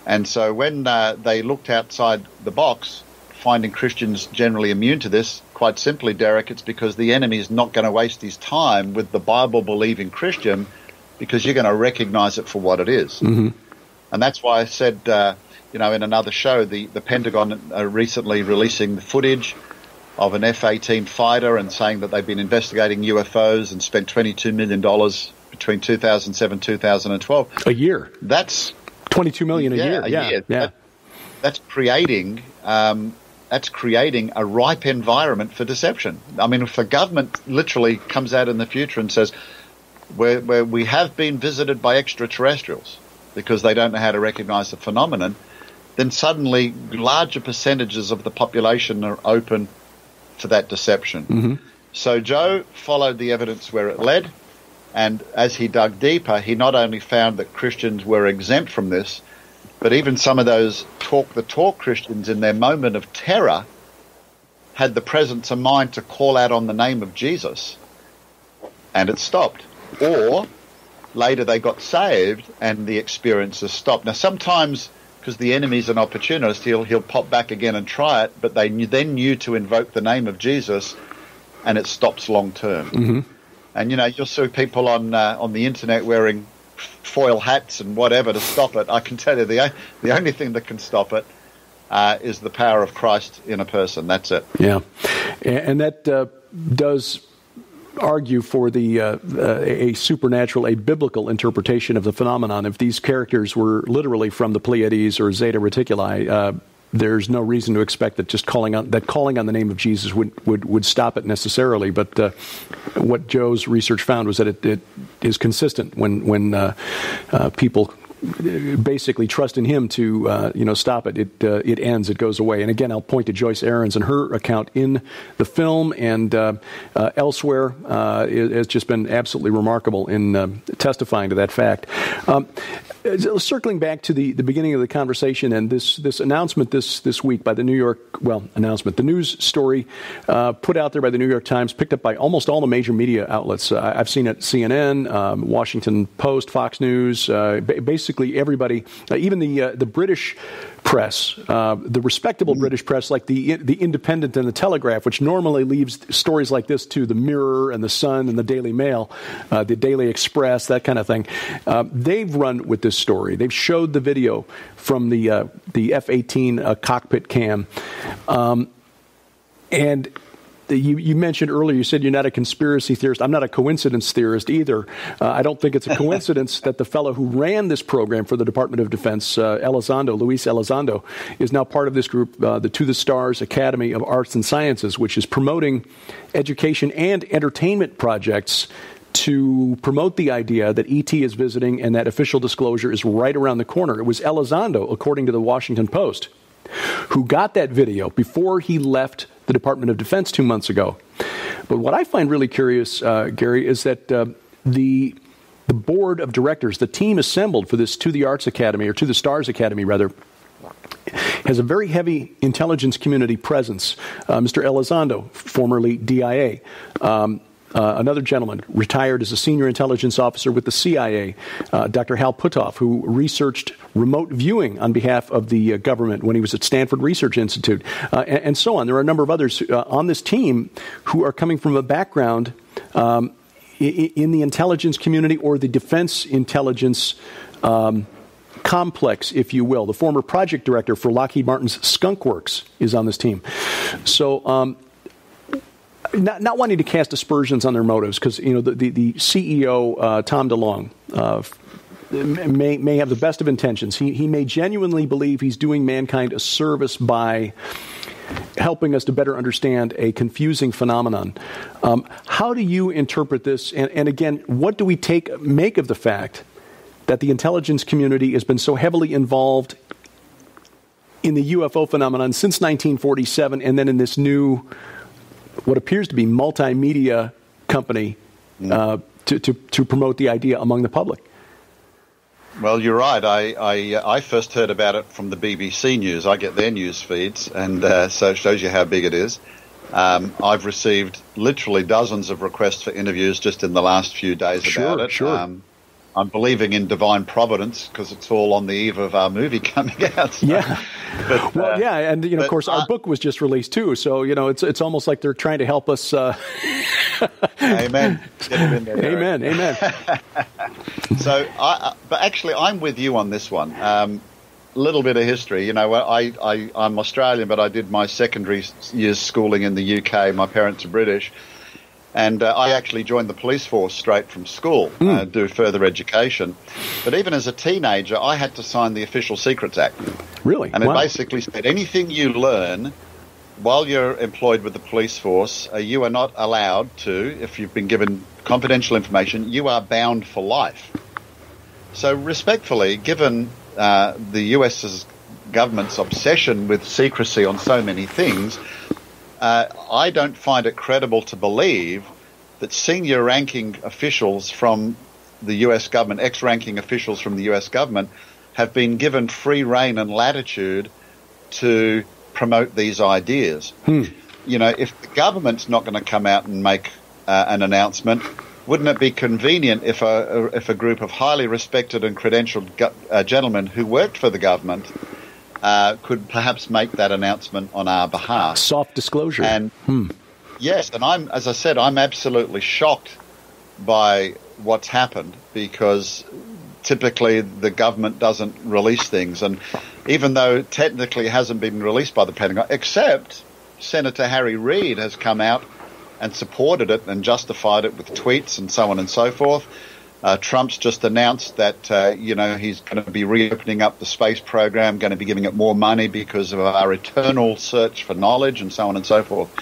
And so when they looked outside the box, finding Christians generally immune to this, quite simply, Derek, it's because the enemy is not going to waste his time with the Bible-believing Christian, because you're going to recognize it for what it is. Mm-hmm. And that's why I said, in another show, the Pentagon are recently releasing the footage of an F-18 fighter and saying that they've been investigating UFOs and spent $22 million between 2007 and 2012. A year. That's $22 million a year. Yeah. That's creating a ripe environment for deception. I mean, if the government literally comes out in the future and says, where we have been visited by extraterrestrials because they don't know how to recognize the phenomenon, then suddenly larger percentages of the population are open to that deception. Mm-hmm. So Joe followed the evidence where it led, and as he dug deeper, he not only found that Christians were exempt from this, but even some of those talk the talk Christians in their moment of terror had the presence of mind to call out on the name of Jesus, and it stopped. Or later they got saved and the experiences stopped. Now sometimes, because the enemy's an opportunist, he'll pop back again and try it, but they then knew to invoke the name of Jesus, and it stops long term. Mm-hmm. And you'll see people on the internet wearing foil hats and whatever to stop it. I can tell you the only thing that can stop it is the power of Christ in a person. That's it. Yeah, and that does argue for a supernatural, a biblical interpretation of the phenomenon. If these characters were literally from the Pleiades or Zeta Reticuli, there's no reason to expect that just calling on the name of Jesus would stop it necessarily. But what Joe's research found was that it is consistent when people basically trust in him to stop it. It ends. It goes away. And again, I'll point to Joyce Aarons and her account in the film and elsewhere. It has just been absolutely remarkable in testifying to that fact. Circling back to the beginning of the conversation and this announcement this week by the the news story put out there by the New York Times, picked up by almost all the major media outlets. I've seen it CNN, Washington Post, Fox News, basically everybody, even the British press, the respectable British press like the Independent and the Telegraph, which normally leaves stories like this to the Mirror and the Sun and the Daily Mail, the Daily Express, that kind of thing. They've run with this story. They've showed the video from the F-18 cockpit cam, and you mentioned earlier, you said you're not a conspiracy theorist. I'm not a coincidence theorist either. I don't think it's a coincidence that the fellow who ran this program for the Department of Defense, Luis Elizondo, is now part of this group, the To the Stars Academy of Arts and Sciences, which is promoting education and entertainment projects to promote the idea that ET is visiting and that official disclosure is right around the corner. It was Elizondo, according to the Washington Post, who got that video before he left the Department of Defense 2 months ago. But what I find really curious, Gary, is that the board of directors, the team assembled for this To the Arts Academy, or To the Stars Academy, rather, has a very heavy intelligence community presence. Mr. Elizondo, formerly DIA. Another gentleman, retired as a senior intelligence officer with the CIA, Dr. Hal Puthoff, who researched remote viewing on behalf of the government when he was at Stanford Research Institute, and so on. There are a number of others on this team who are coming from a background in the intelligence community or the defense intelligence complex, if you will. The former project director for Lockheed Martin's Skunk Works is on this team. So, not wanting to cast aspersions on their motives, because the CEO Tom DeLonge may have the best of intentions. He may genuinely believe he's doing mankind a service by helping us to better understand a confusing phenomenon. How do you interpret this? And again, what do we make of the fact that the intelligence community has been so heavily involved in the UFO phenomenon since 1947, and then in this new, what appears to be multimedia company to promote the idea among the public? Well, you're right. I first heard about it from the BBC News. I get their news feeds, and so it shows you how big it is. I've received literally dozens of requests for interviews just in the last few days about it. Sure. I'm believing in divine providence because it's all on the eve of our movie coming out. So. Yeah. But, and of course, our book was just released too. So it's almost like they're trying to help us. Amen. Get him in there, Amen. So, but actually, I'm with you on this one. A little bit of history. I'm Australian, but I did my secondary years schooling in the UK. My parents are British. And I actually joined the police force straight from school, do further education. But even as a teenager, I had to sign the Official Secrets Act. Really? And it basically said anything you learn while you're employed with the police force, you are not allowed to, if you've been given confidential information, you are bound for life. So respectfully, given the US's government's obsession with secrecy on so many things, I don't find it credible to believe that senior ranking officials from the US government, ex-ranking officials from the US government, have been given free rein and latitude to promote these ideas. You know, if the government's not going to come out and make an announcement, wouldn't it be convenient if a group of highly respected and credentialed gentlemen who worked for the government could perhaps make that announcement on our behalf? Soft disclosure. And yes, and as I said, I'm absolutely shocked by what's happened, because typically the government doesn't release things. And even though technically it hasn't been released by the Pentagon, except Senator Harry Reid has come out and supported it and justified it with tweets and so on and so forth. Trump's just announced that, he's going to be reopening up the space program, going to be giving it more money because of our eternal search for knowledge and so on and so forth.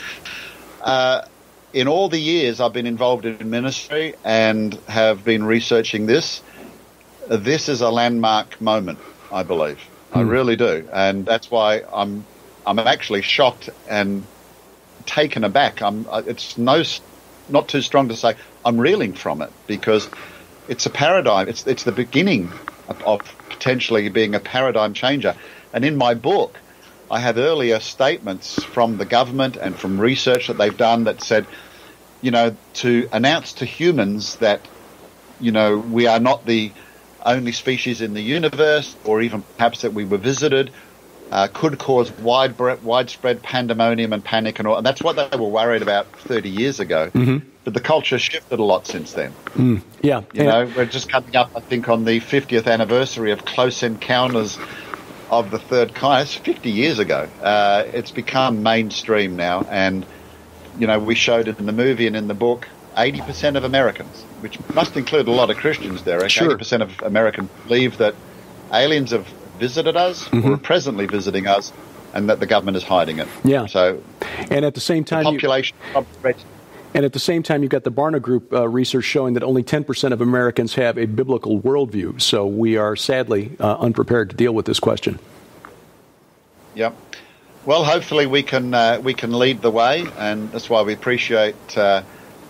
In all the years I've been involved in ministry and have been researching this is a landmark moment, I believe. I really do. And that's why I'm actually shocked and taken aback. It's not too strong to say I'm reeling from it, because it's a paradigm. It's the beginning of potentially being a paradigm changer. And in my book, I have earlier statements from the government and from research that they've done that said, to announce to humans that, we are not the only species in the universe, or even perhaps that we were visited, could cause widespread pandemonium and panic and all. And that's what they were worried about 30 years ago. But the culture shifted a lot since then. Yeah. We're just coming up, I think, on the 50th anniversary of Close Encounters of the Third Kind. It's 50 years ago. It's become mainstream now. And, we showed it in the movie and in the book, 80% of Americans, which must include a lot of Christians, Derek. Sure. 80% of Americans believe that aliens have visited us or are presently visiting us, and that the government is hiding it. Yeah. So, and at the same time, population. And at the same time, you've got the Barna Group research showing that only 10% of Americans have a biblical worldview. So we are sadly unprepared to deal with this question. Yep. Well, hopefully we can lead the way, and that's why we appreciate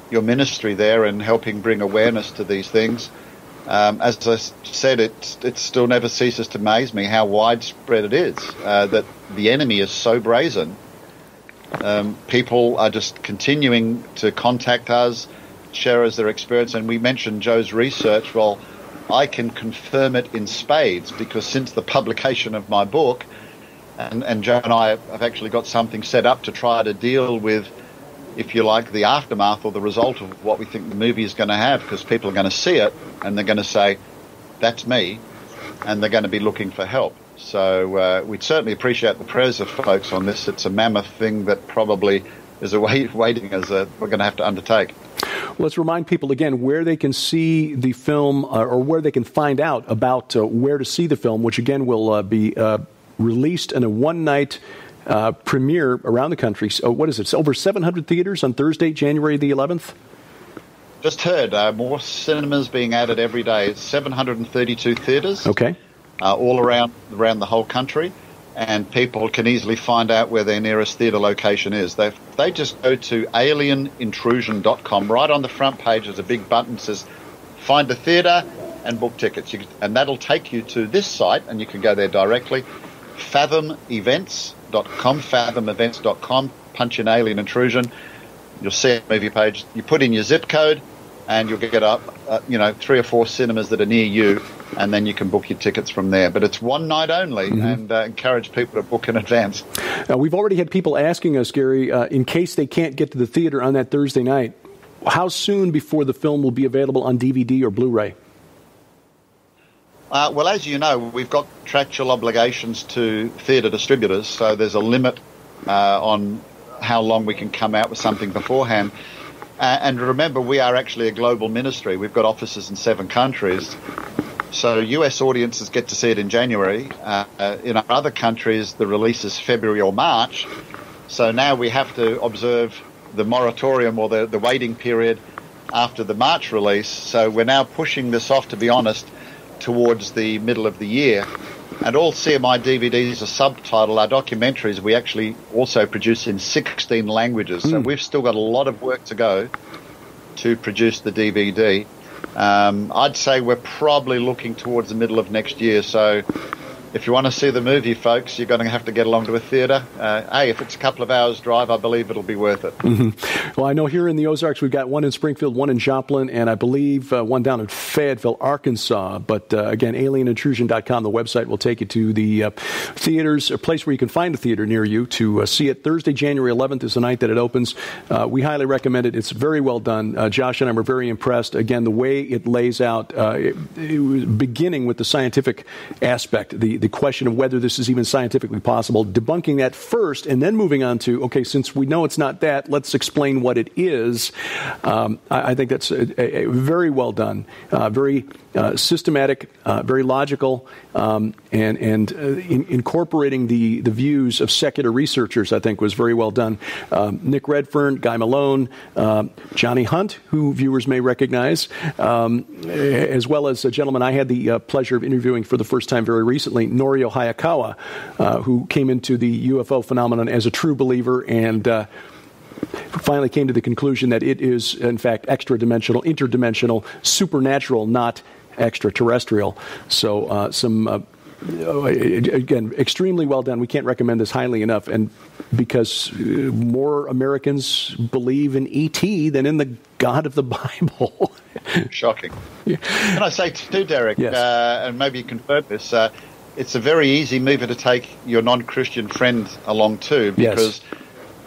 your ministry there in helping bring awareness to these things. As I said, it still never ceases to amaze me how widespread it is, that the enemy is so brazen. People are just continuing to contact us, share us their experience, and we mentioned Joe's research. Well, I can confirm it in spades, because since the publication of my book, and Joe and I have actually got something set up to try to deal with, if you like, the aftermath or the result of what we think the movie is going to have, because people are going to see it and they're going to say, that's me, and they're going to be looking for help. So we'd certainly appreciate the prayers of folks on this. It's a mammoth thing that probably is waiting as we're going to have to undertake. Let's remind people again where they can see the film, or where they can find out about where to see the film, which again will be released in a one-night premiere around the country. So what is it? It's over 700 theaters on Thursday, January the 11th? Just heard more cinemas being added every day. It's 732 theaters. Okay. All around the whole country, and people can easily find out where their nearest theatre location is. They just go to alienintrusion.com. Right on the front page there's a big button that says find a theatre and book tickets, and that'll take you to this site, and you can go there directly. fathomevents.com, punch in Alien Intrusion, you'll see a movie page. You put in your zip code, and you'll get up, 3 or 4 cinemas that are near you, and then you can book your tickets from there. But it's one night only, and encourage people to book in advance. Now, we've already had people asking us, Gary, in case they can't get to the theater on that Thursday night, how soon before the film will be available on DVD or Blu-ray? Well, as you know, we've got contractual obligations to theatre distributors, so there's a limit on how long we can come out with something beforehand. And remember, we are actually a global ministry. We've got offices in 7 countries. So US audiences get to see it in January. In other countries, the release is February or March. So now we have to observe the moratorium or the waiting period after the March release. So we're now pushing this off, to be honest, towards the middle of the year. And all CMI DVDs are subtitled. Our documentaries we actually also produce in 16 languages. So we've still got a lot of work to go to produce the DVD. I'd say we're probably looking towards the middle of next year. So if you want to see the movie, folks, you're going to have to get along to a theatre. Hey, if it's a couple of hours' drive, I believe it'll be worth it. Well, I know here in the Ozarks we've got one in Springfield, one in Joplin, and I believe one down in Fayetteville, Arkansas. But again, alienintrusion.com, the website will take you to the theaters, a place where you can find a theater near you to see it. Thursday, January 11th is the night that it opens. We highly recommend it. It's very well done. Josh and I were very impressed. Again, the way it lays out, it was beginning with the scientific aspect, the question of whether this is even scientifically possible, debunking that first, and then moving on to, okay, since we know it's not that, let's explain what it is. I think that's a very well done, very systematic, very logical, and incorporating the views of secular researchers, I think, was very well done. Nick Redfern, Guy Malone, Johnny Hunt, who viewers may recognize, as well as a gentleman I had the pleasure of interviewing for the first time very recently, Norio Hayakawa, who came into the UFO phenomenon as a true believer and finally came to the conclusion that it is, in fact, extra-dimensional, interdimensional, supernatural, not extraterrestrial. So again, extremely well done. We can't recommend this highly enough, and because more Americans believe in E.T. than in the God of the Bible. Shocking. Yeah. Can I say too, Derek, yes. And maybe you confirm this, it's a very easy movie to take your non-Christian friend along too, because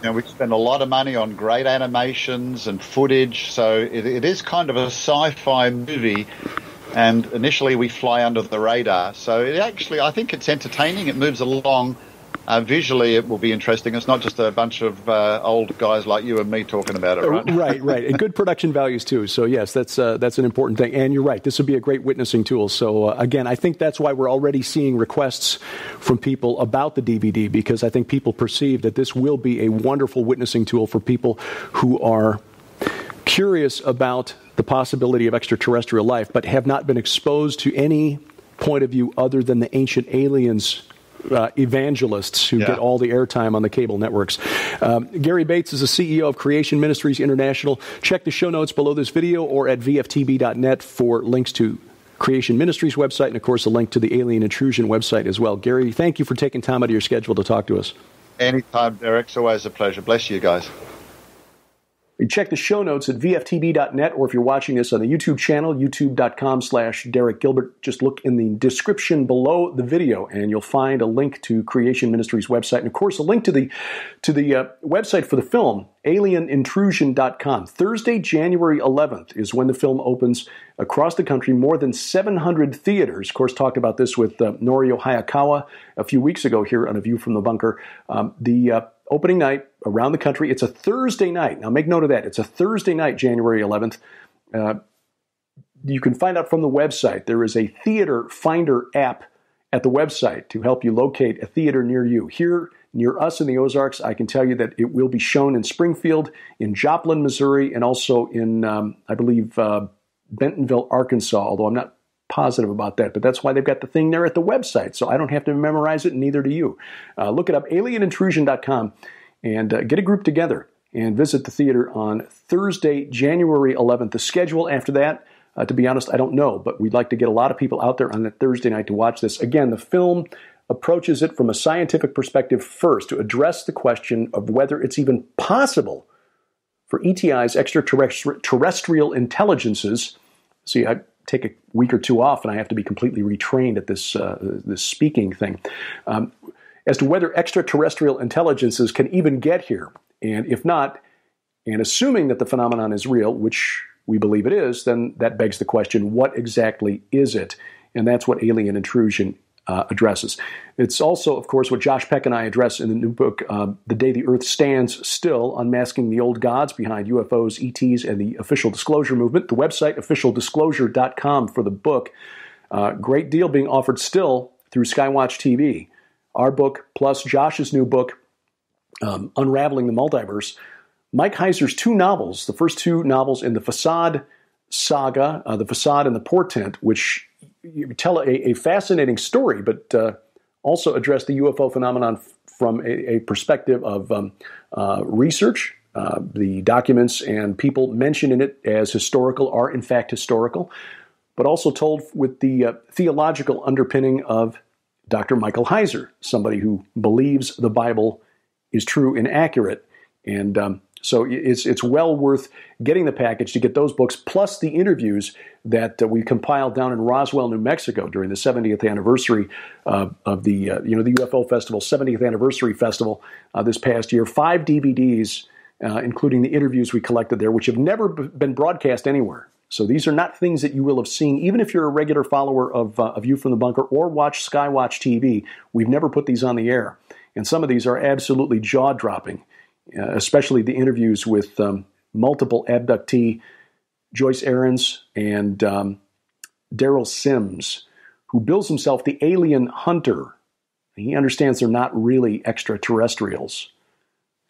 we spend a lot of money on great animations and footage, so it is kind of a sci-fi movie, and initially we fly under the radar. So it actually, I think it's entertaining. It moves along. Visually, it will be interesting. It's not just a bunch of old guys like you and me talking about it, right? Right. And good production values, too. So, yes, that's an important thing. And you're right. This would be a great witnessing tool. So, again, I think that's why we're already seeing requests from people about the DVD, because I think people perceive that this will be a wonderful witnessing tool for people who are curious about the possibility of extraterrestrial life, but have not been exposed to any point of view other than the ancient aliens evangelists who get all the airtime on the cable networks. Gary Bates is the CEO of Creation Ministries International. Check the show notes below this video or at vftb.net for links to Creation Ministries website and, of course, a link to the Alien Intrusion website as well. Gary, thank you for taking time out of your schedule to talk to us. Anytime, Derek. It's always a pleasure. Bless you guys. You check the show notes at vftb.net, or if you're watching this on the YouTube channel, youtube.com/Derek Gilbert, just look in the description below the video and you'll find a link to Creation Ministries website. And of course, a link to the website for the film, alienintrusion.com. Thursday, January 11th is when the film opens across the country, more than 700 theaters. Of course, talked about this with Norio Hayakawa a few weeks ago here on A View from the Bunker. Opening night around the country. It's a Thursday night. Now, make note of that. It's a Thursday night, January 11th. You can find out from the website. There is a theater finder app at the website to help you locate a theater near you. Here, near us in the Ozarks, I can tell you that it will be shown in Springfield, in Joplin, Missouri, and also in, I believe, Bentonville, Arkansas, although I'm not positive about that, but that's why they've got the thing there at the website, so I don't have to memorize it, and neither do you. Look it up, alienintrusion.com, and get a group together and visit the theater on Thursday, January 11th. The schedule after that, to be honest, I don't know, but we'd like to get a lot of people out there on that Thursday night to watch this. Again, the film approaches it from a scientific perspective first, to address the question of whether it's even possible for ETIs, extraterrestrial intelligences. See, I take a week or two off and I have to be completely retrained at this speaking thing, as to whether extraterrestrial intelligences can even get here. And if not, and assuming that the phenomenon is real, which we believe it is, then that begs the question, what exactly is it? And that's what Alien Intrusion addresses. It's also, of course, what Josh Peck and I address in the new book, The Day the Earth Stands Still, Unmasking the Old Gods Behind UFOs, ETs, and the Official Disclosure Movement. The website, officialdisclosure.com, for the book. Great deal being offered still through Skywatch TV. Our book, plus Josh's new book, Unraveling the Multiverse. Mike Heiser's two novels, the first two novels in the Facade saga, The Facade and the Portent, which tell a fascinating story, but also address the UFO phenomenon from a perspective of research. The documents and people mentioned in it as historical are in fact historical, but also told with the theological underpinning of Dr. Michael Heiser, somebody who believes the Bible is true and accurate. And so it's well worth getting the package to get those books, plus the interviews that we compiled down in Roswell, New Mexico during the 70th anniversary of the UFO Festival, 70th anniversary festival this past year. 5 DVDs, including the interviews we collected there, which have never been broadcast anywhere. So these are not things that you will have seen, even if you're a regular follower of View from the Bunker or watch Skywatch TV. We've never put these on the air. And some of these are absolutely jaw-dropping, especially the interviews with multiple abductee, Joyce Ahrens and Daryl Sims, who bills himself the alien hunter. He understands they're not really extraterrestrials.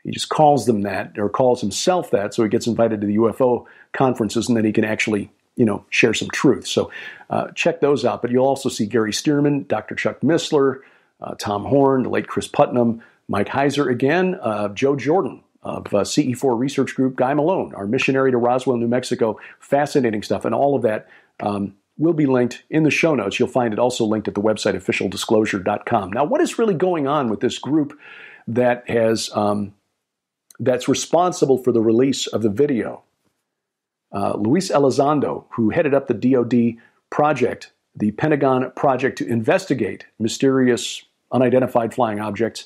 He just calls them that, or calls himself that, so he gets invited to the UFO conferences, and then he can actually, share some truth. So check those out. But you'll also see Gary Stearman, Dr. Chuck Missler, Tom Horn, the late Chris Putnam, Mike Heiser again, Joe Jordan of CE4 Research Group, Guy Malone, our missionary to Roswell, New Mexico. Fascinating stuff. And all of that will be linked in the show notes. You'll find it also linked at the website officialdisclosure.com. Now, what is really going on with this group that has that's responsible for the release of the video? Luis Elizondo, who headed up the DoD project, the Pentagon project to investigate mysterious unidentified flying objects,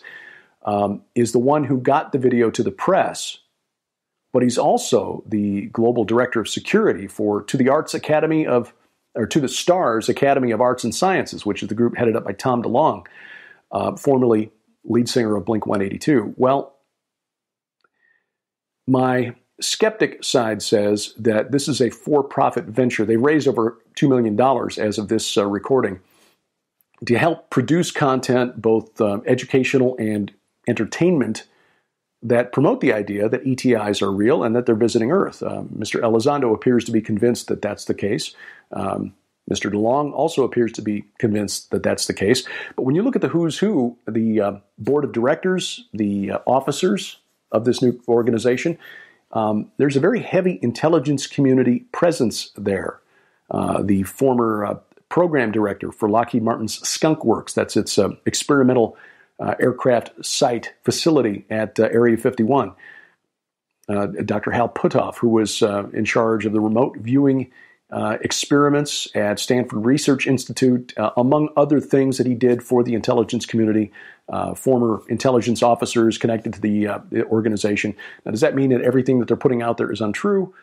is the one who got the video to the press. But he's also the global director of security to the STARS Academy of Arts and Sciences, which is the group headed up by Tom DeLonge, formerly lead singer of Blink-182. Well, my skeptic side says that this is a for-profit venture. They raised over $2 million as of this recording to help produce content, both educational and entertainment, that promote the idea that ETIs are real and that they're visiting Earth. Mr. Elizondo appears to be convinced that that's the case. Mr. DeLonge also appears to be convinced that that's the case. But when you look at the who's who, the board of directors, the officers of this new organization, there's a very heavy intelligence community presence there. The former program director for Lockheed Martin's Skunk Works, that's its experimental aircraft site facility at Area 51. Dr. Hal Puthoff, who was in charge of the remote viewing experiments at Stanford Research Institute, among other things that he did for the intelligence community, former intelligence officers connected to the organization. Now, does that mean that everything that they're putting out there is untrue?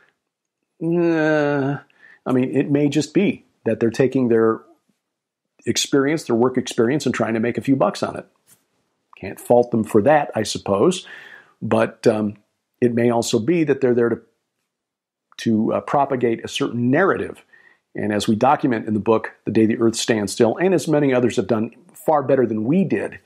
I mean, it may just be that they're taking their experience, their work experience, and trying to make a few bucks on it. Can't fault them for that, I suppose. But it may also be that they're there to propagate a certain narrative. And as we document in the book, The Day the Earth Stands Still, and as many others have done far better than we did,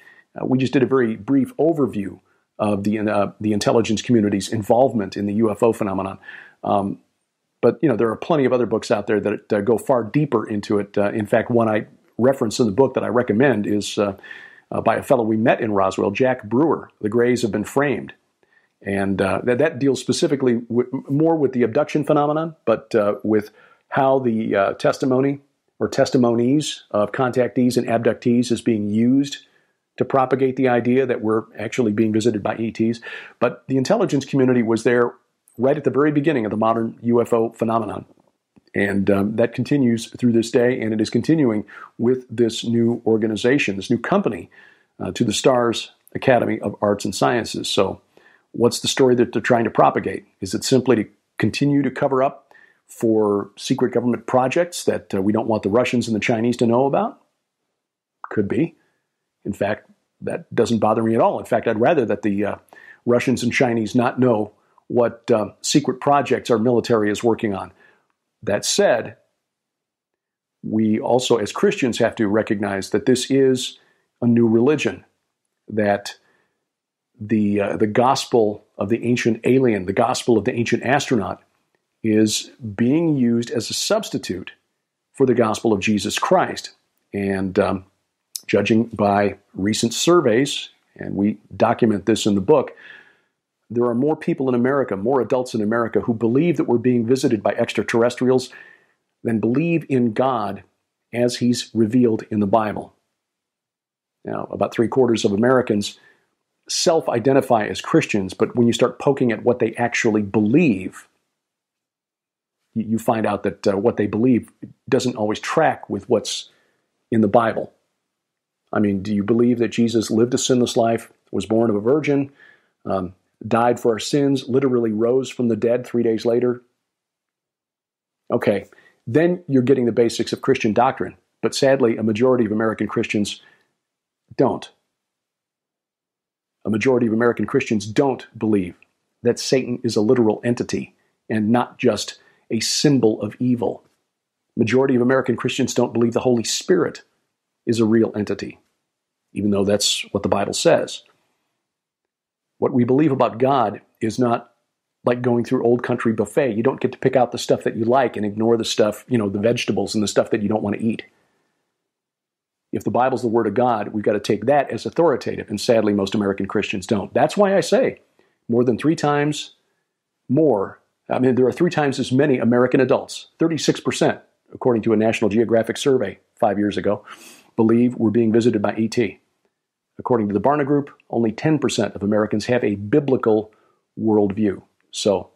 we just did a very brief overview of the intelligence community's involvement in the UFO phenomenon. But there are plenty of other books out there that go far deeper into it. In fact, one I reference in the book that I recommend is by a fellow we met in Roswell, Jack Brewer, The Greys Have Been Framed. And that deals specifically more with the abduction phenomenon, but with how the testimony or testimonies of contactees and abductees is being used to propagate the idea that we're actually being visited by ETs. But the intelligence community was there right at the very beginning of the modern UFO phenomenon. And that continues through this day, and it is continuing with this new organization, this new company, to the STARS Academy of Arts and Sciences. So what's the story that they're trying to propagate? Is it simply to continue to cover up for secret government projects that we don't want the Russians and the Chinese to know about? Could be. In fact, that doesn't bother me at all. In fact, I'd rather that the Russians and Chinese not know what secret projects our military is working on. That said, we also, as Christians, have to recognize that this is a new religion, that the gospel of the ancient alien, the gospel of the ancient astronaut, is being used as a substitute for the gospel of Jesus Christ. And judging by recent surveys, and we document this in the book, there are more people in America, more adults in America, who believe that we're being visited by extraterrestrials than believe in God as he's revealed in the Bible. Now, about 3/4 of Americans self-identify as Christians, but when you start poking at what they actually believe, you find out that what they believe doesn't always track with what's in the Bible. I mean, do you believe that Jesus lived a sinless life, was born of a virgin, died for our sins, literally rose from the dead 3 days later? Okay, then you're getting the basics of Christian doctrine. But sadly, a majority of American Christians don't. A majority of American Christians don't believe that Satan is a literal entity and not just a symbol of evil. Majority of American Christians don't believe the Holy Spirit is a real entity, even though that's what the Bible says. What we believe about God is not like going through Old Country buffet. You don't get to pick out the stuff that you like and ignore the stuff, the vegetables and the stuff that you don't want to eat. If the Bible's the Word of God, we've got to take that as authoritative, and sadly, most American Christians don't. That's why I say more than 3 times more. I mean, there are 3 times as many American adults, 36%, according to a National Geographic survey 5 years ago, believe we're being visited by ET. According to the Barna Group, only 10% of Americans have a biblical worldview. So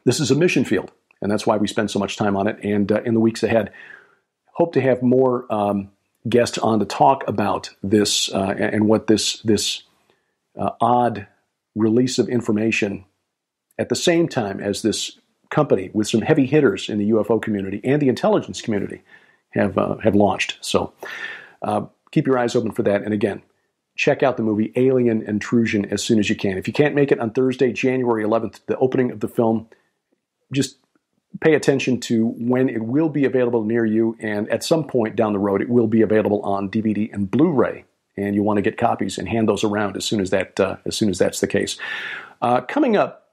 this is a mission field, and that's why we spend so much time on it. And in the weeks ahead, hope to have more guests on to talk about this and what this odd release of information at the same time as this company with some heavy hitters in the UFO community and the intelligence community have launched. So keep your eyes open for that. And again, check out the movie Alien Intrusion as soon as you can. If you can't make it on Thursday, January 11th, the opening of the film, just pay attention to when it will be available near you. And at some point down the road, it will be available on DVD and Blu-ray. And you want to get copies and hand those around as soon as that's the case. Coming up,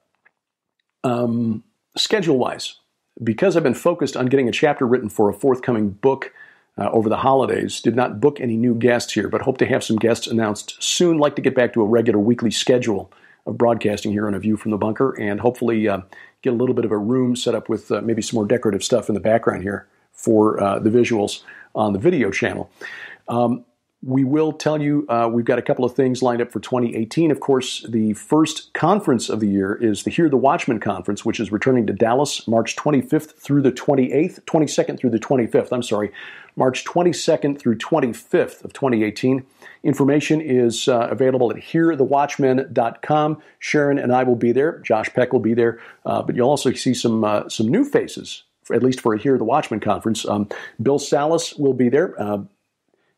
schedule-wise, because I've been focused on getting a chapter written for a forthcoming book over the holidays, did not book any new guests here, but hope to have some guests announced soon. Like to get back to a regular weekly schedule of broadcasting here on A View from the Bunker, and hopefully get a little bit of a room set up with maybe some more decorative stuff in the background here for the visuals on the video channel. We will tell you we've got a couple of things lined up for 2018. Of course, the first conference of the year is the Hear the Watchman Conference, which is returning to Dallas March 25th through the 22nd through the 25th. March 22nd through 25th of 2018. Information is available at hearthewatchmen.com. Sharon and I will be there. Josh Peck will be there. But you'll also see some new faces, at least for a Hear the Watchman Conference. Bill Salas will be there. Of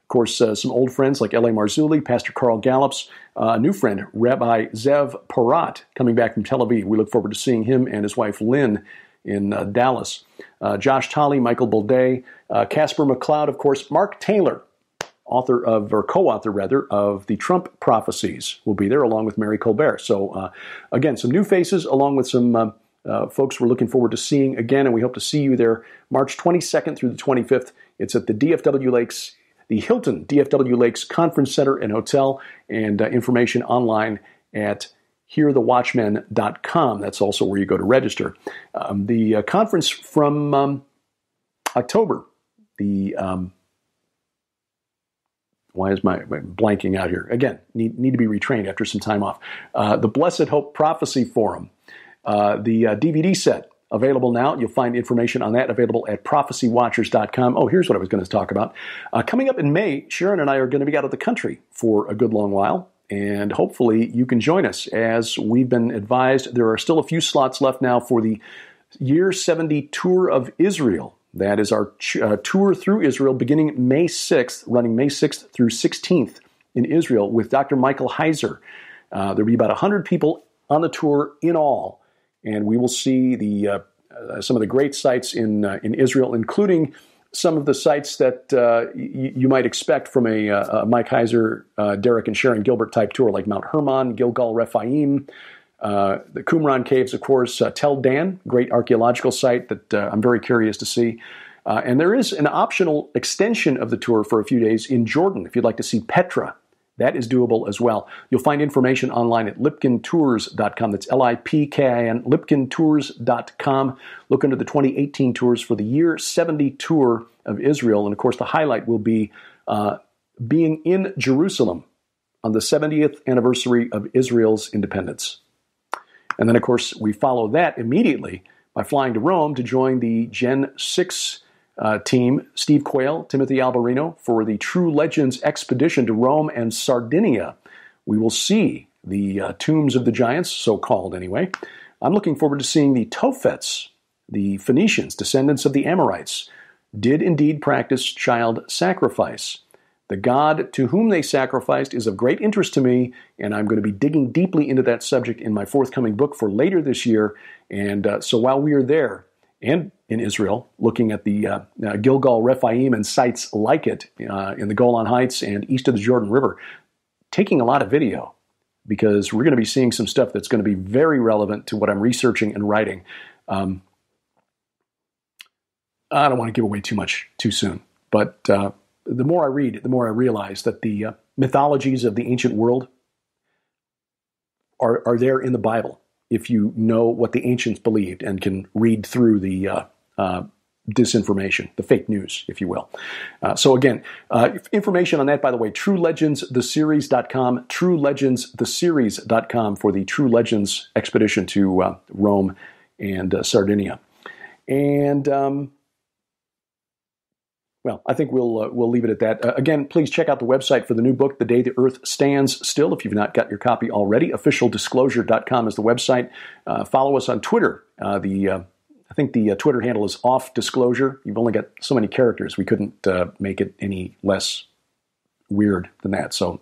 course, some old friends like L.A. Marzulli, Pastor Carl Gallups, a new friend, Rabbi Zev Porat, coming back from Tel Aviv. We look forward to seeing him and his wife Lynn in Dallas. Josh Tolley, Michael Bolday, Casper McLeod, of course, Mark Taylor, co-author of the Trump Prophecies, will be there along with Mary Colbert. So again, some new faces along with some folks we're looking forward to seeing again, and we hope to see you there March 22nd through the 25th. It's at the the Hilton DFW Lakes Conference Center and Hotel, and information online at hearthewatchmen.com. That's also where you go to register. The conference from October, why is my blanking out here? Again, need to be retrained after some time off. The Blessed Hope Prophecy Forum, the DVD set, available now. You'll find information on that available at prophecywatchers.com. Oh, here's what I was going to talk about. Coming up in May, Sharon and I are going to be out of the country for a good long while, and hopefully you can join us. As we've been advised, there are still a few slots left now for the Year 70 Tour of Israel. That is our tour through Israel beginning May 6th, running May 6th through 16th in Israel with Dr. Michael Heiser. There'll be about 100 people on the tour in all. And we will see some of the great sites in Israel, including some of the sites that you might expect from a Mike Heiser, Derek and Sharon Gilbert type tour, like Mount Hermon, Gilgal Rephaim, the Qumran Caves, of course, Tel Dan, great archaeological site that I'm very curious to see. And there is an optional extension of the tour for a few days in Jordan if you'd like to see Petra. That is doable as well. You'll find information online at lipkintours.com. That's Lipkin, lipkintours.com. Look under the 2018 tours for the Year 70 tour of Israel. And of course, the highlight will be being in Jerusalem on the 70th anniversary of Israel's independence. And then, of course, we follow that immediately by flying to Rome to join the Gen 6 team, Steve Quayle, Timothy Alberino, for the True Legends expedition to Rome and Sardinia. We will see the tombs of the giants, so-called anyway. I'm looking forward to seeing the Tophets, the Phoenicians, descendants of the Amorites, did indeed practice child sacrifice. The God to whom they sacrificed is of great interest to me, and I'm going to be digging deeply into that subject in my forthcoming book for later this year. And so while we are there, and in Israel, looking at the Gilgal Rephaim and sites like it in the Golan Heights and east of the Jordan River, taking a lot of video because we're going to be seeing some stuff that's going to be very relevant to what I'm researching and writing. I don't want to give away too much too soon, but the more I read, the more I realize that the mythologies of the ancient world are there in the Bible, if you know what the ancients believed and can read through the disinformation, the fake news, if you will. So again, information on that, by the way, TrueLegendsTheSeries.com, TrueLegendsTheSeries.com for the True Legends expedition to Rome and Sardinia. And well, I think we'll leave it at that. Again, please check out the website for the new book, The Day the Earth Stands Still, if you've not got your copy already. OfficialDisclosure.com is the website. Follow us on Twitter. I think the Twitter handle is Off Disclosure. You've only got so many characters. We couldn't make it any less weird than that. So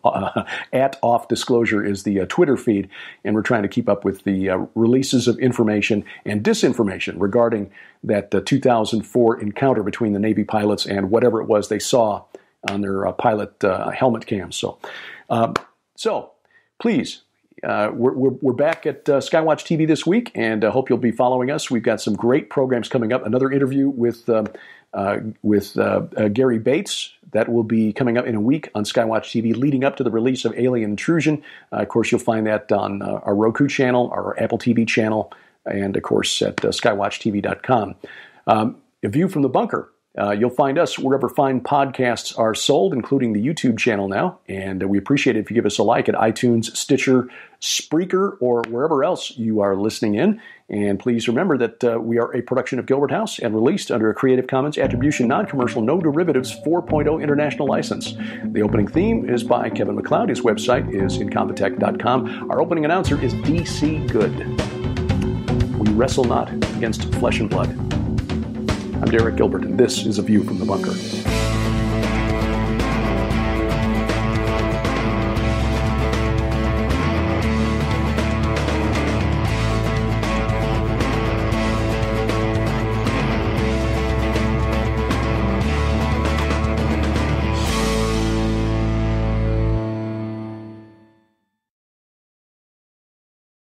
at Off Disclosure is the Twitter feed, and we're trying to keep up with the releases of information and disinformation regarding that 2004 encounter between the Navy pilots and whatever it was they saw on their pilot helmet cams. So please, we're back at Skywatch TV this week, and I hope you'll be following us. We've got some great programs coming up. Another interview with Gary Bates. That will be coming up in a week on Skywatch TV, leading up to the release of Alien Intrusion. Of course, you'll find that on our Roku channel, our Apple TV channel, and, of course, at skywatchtv.com. A View from the Bunker. You'll find us wherever fine podcasts are sold, including the YouTube channel now. And we appreciate it if you give us a like at iTunes, Stitcher, Spreaker, or wherever else you are listening in. And please remember that we are a production of Gilbert House and released under a Creative Commons Attribution Non-Commercial No Derivatives 4.0 International License. The opening theme is by Kevin MacLeod. His website is incompetech.com. Our opening announcer is D.C. Good. We wrestle not against flesh and blood. I'm Derek Gilbert, and this is A View from the Bunker.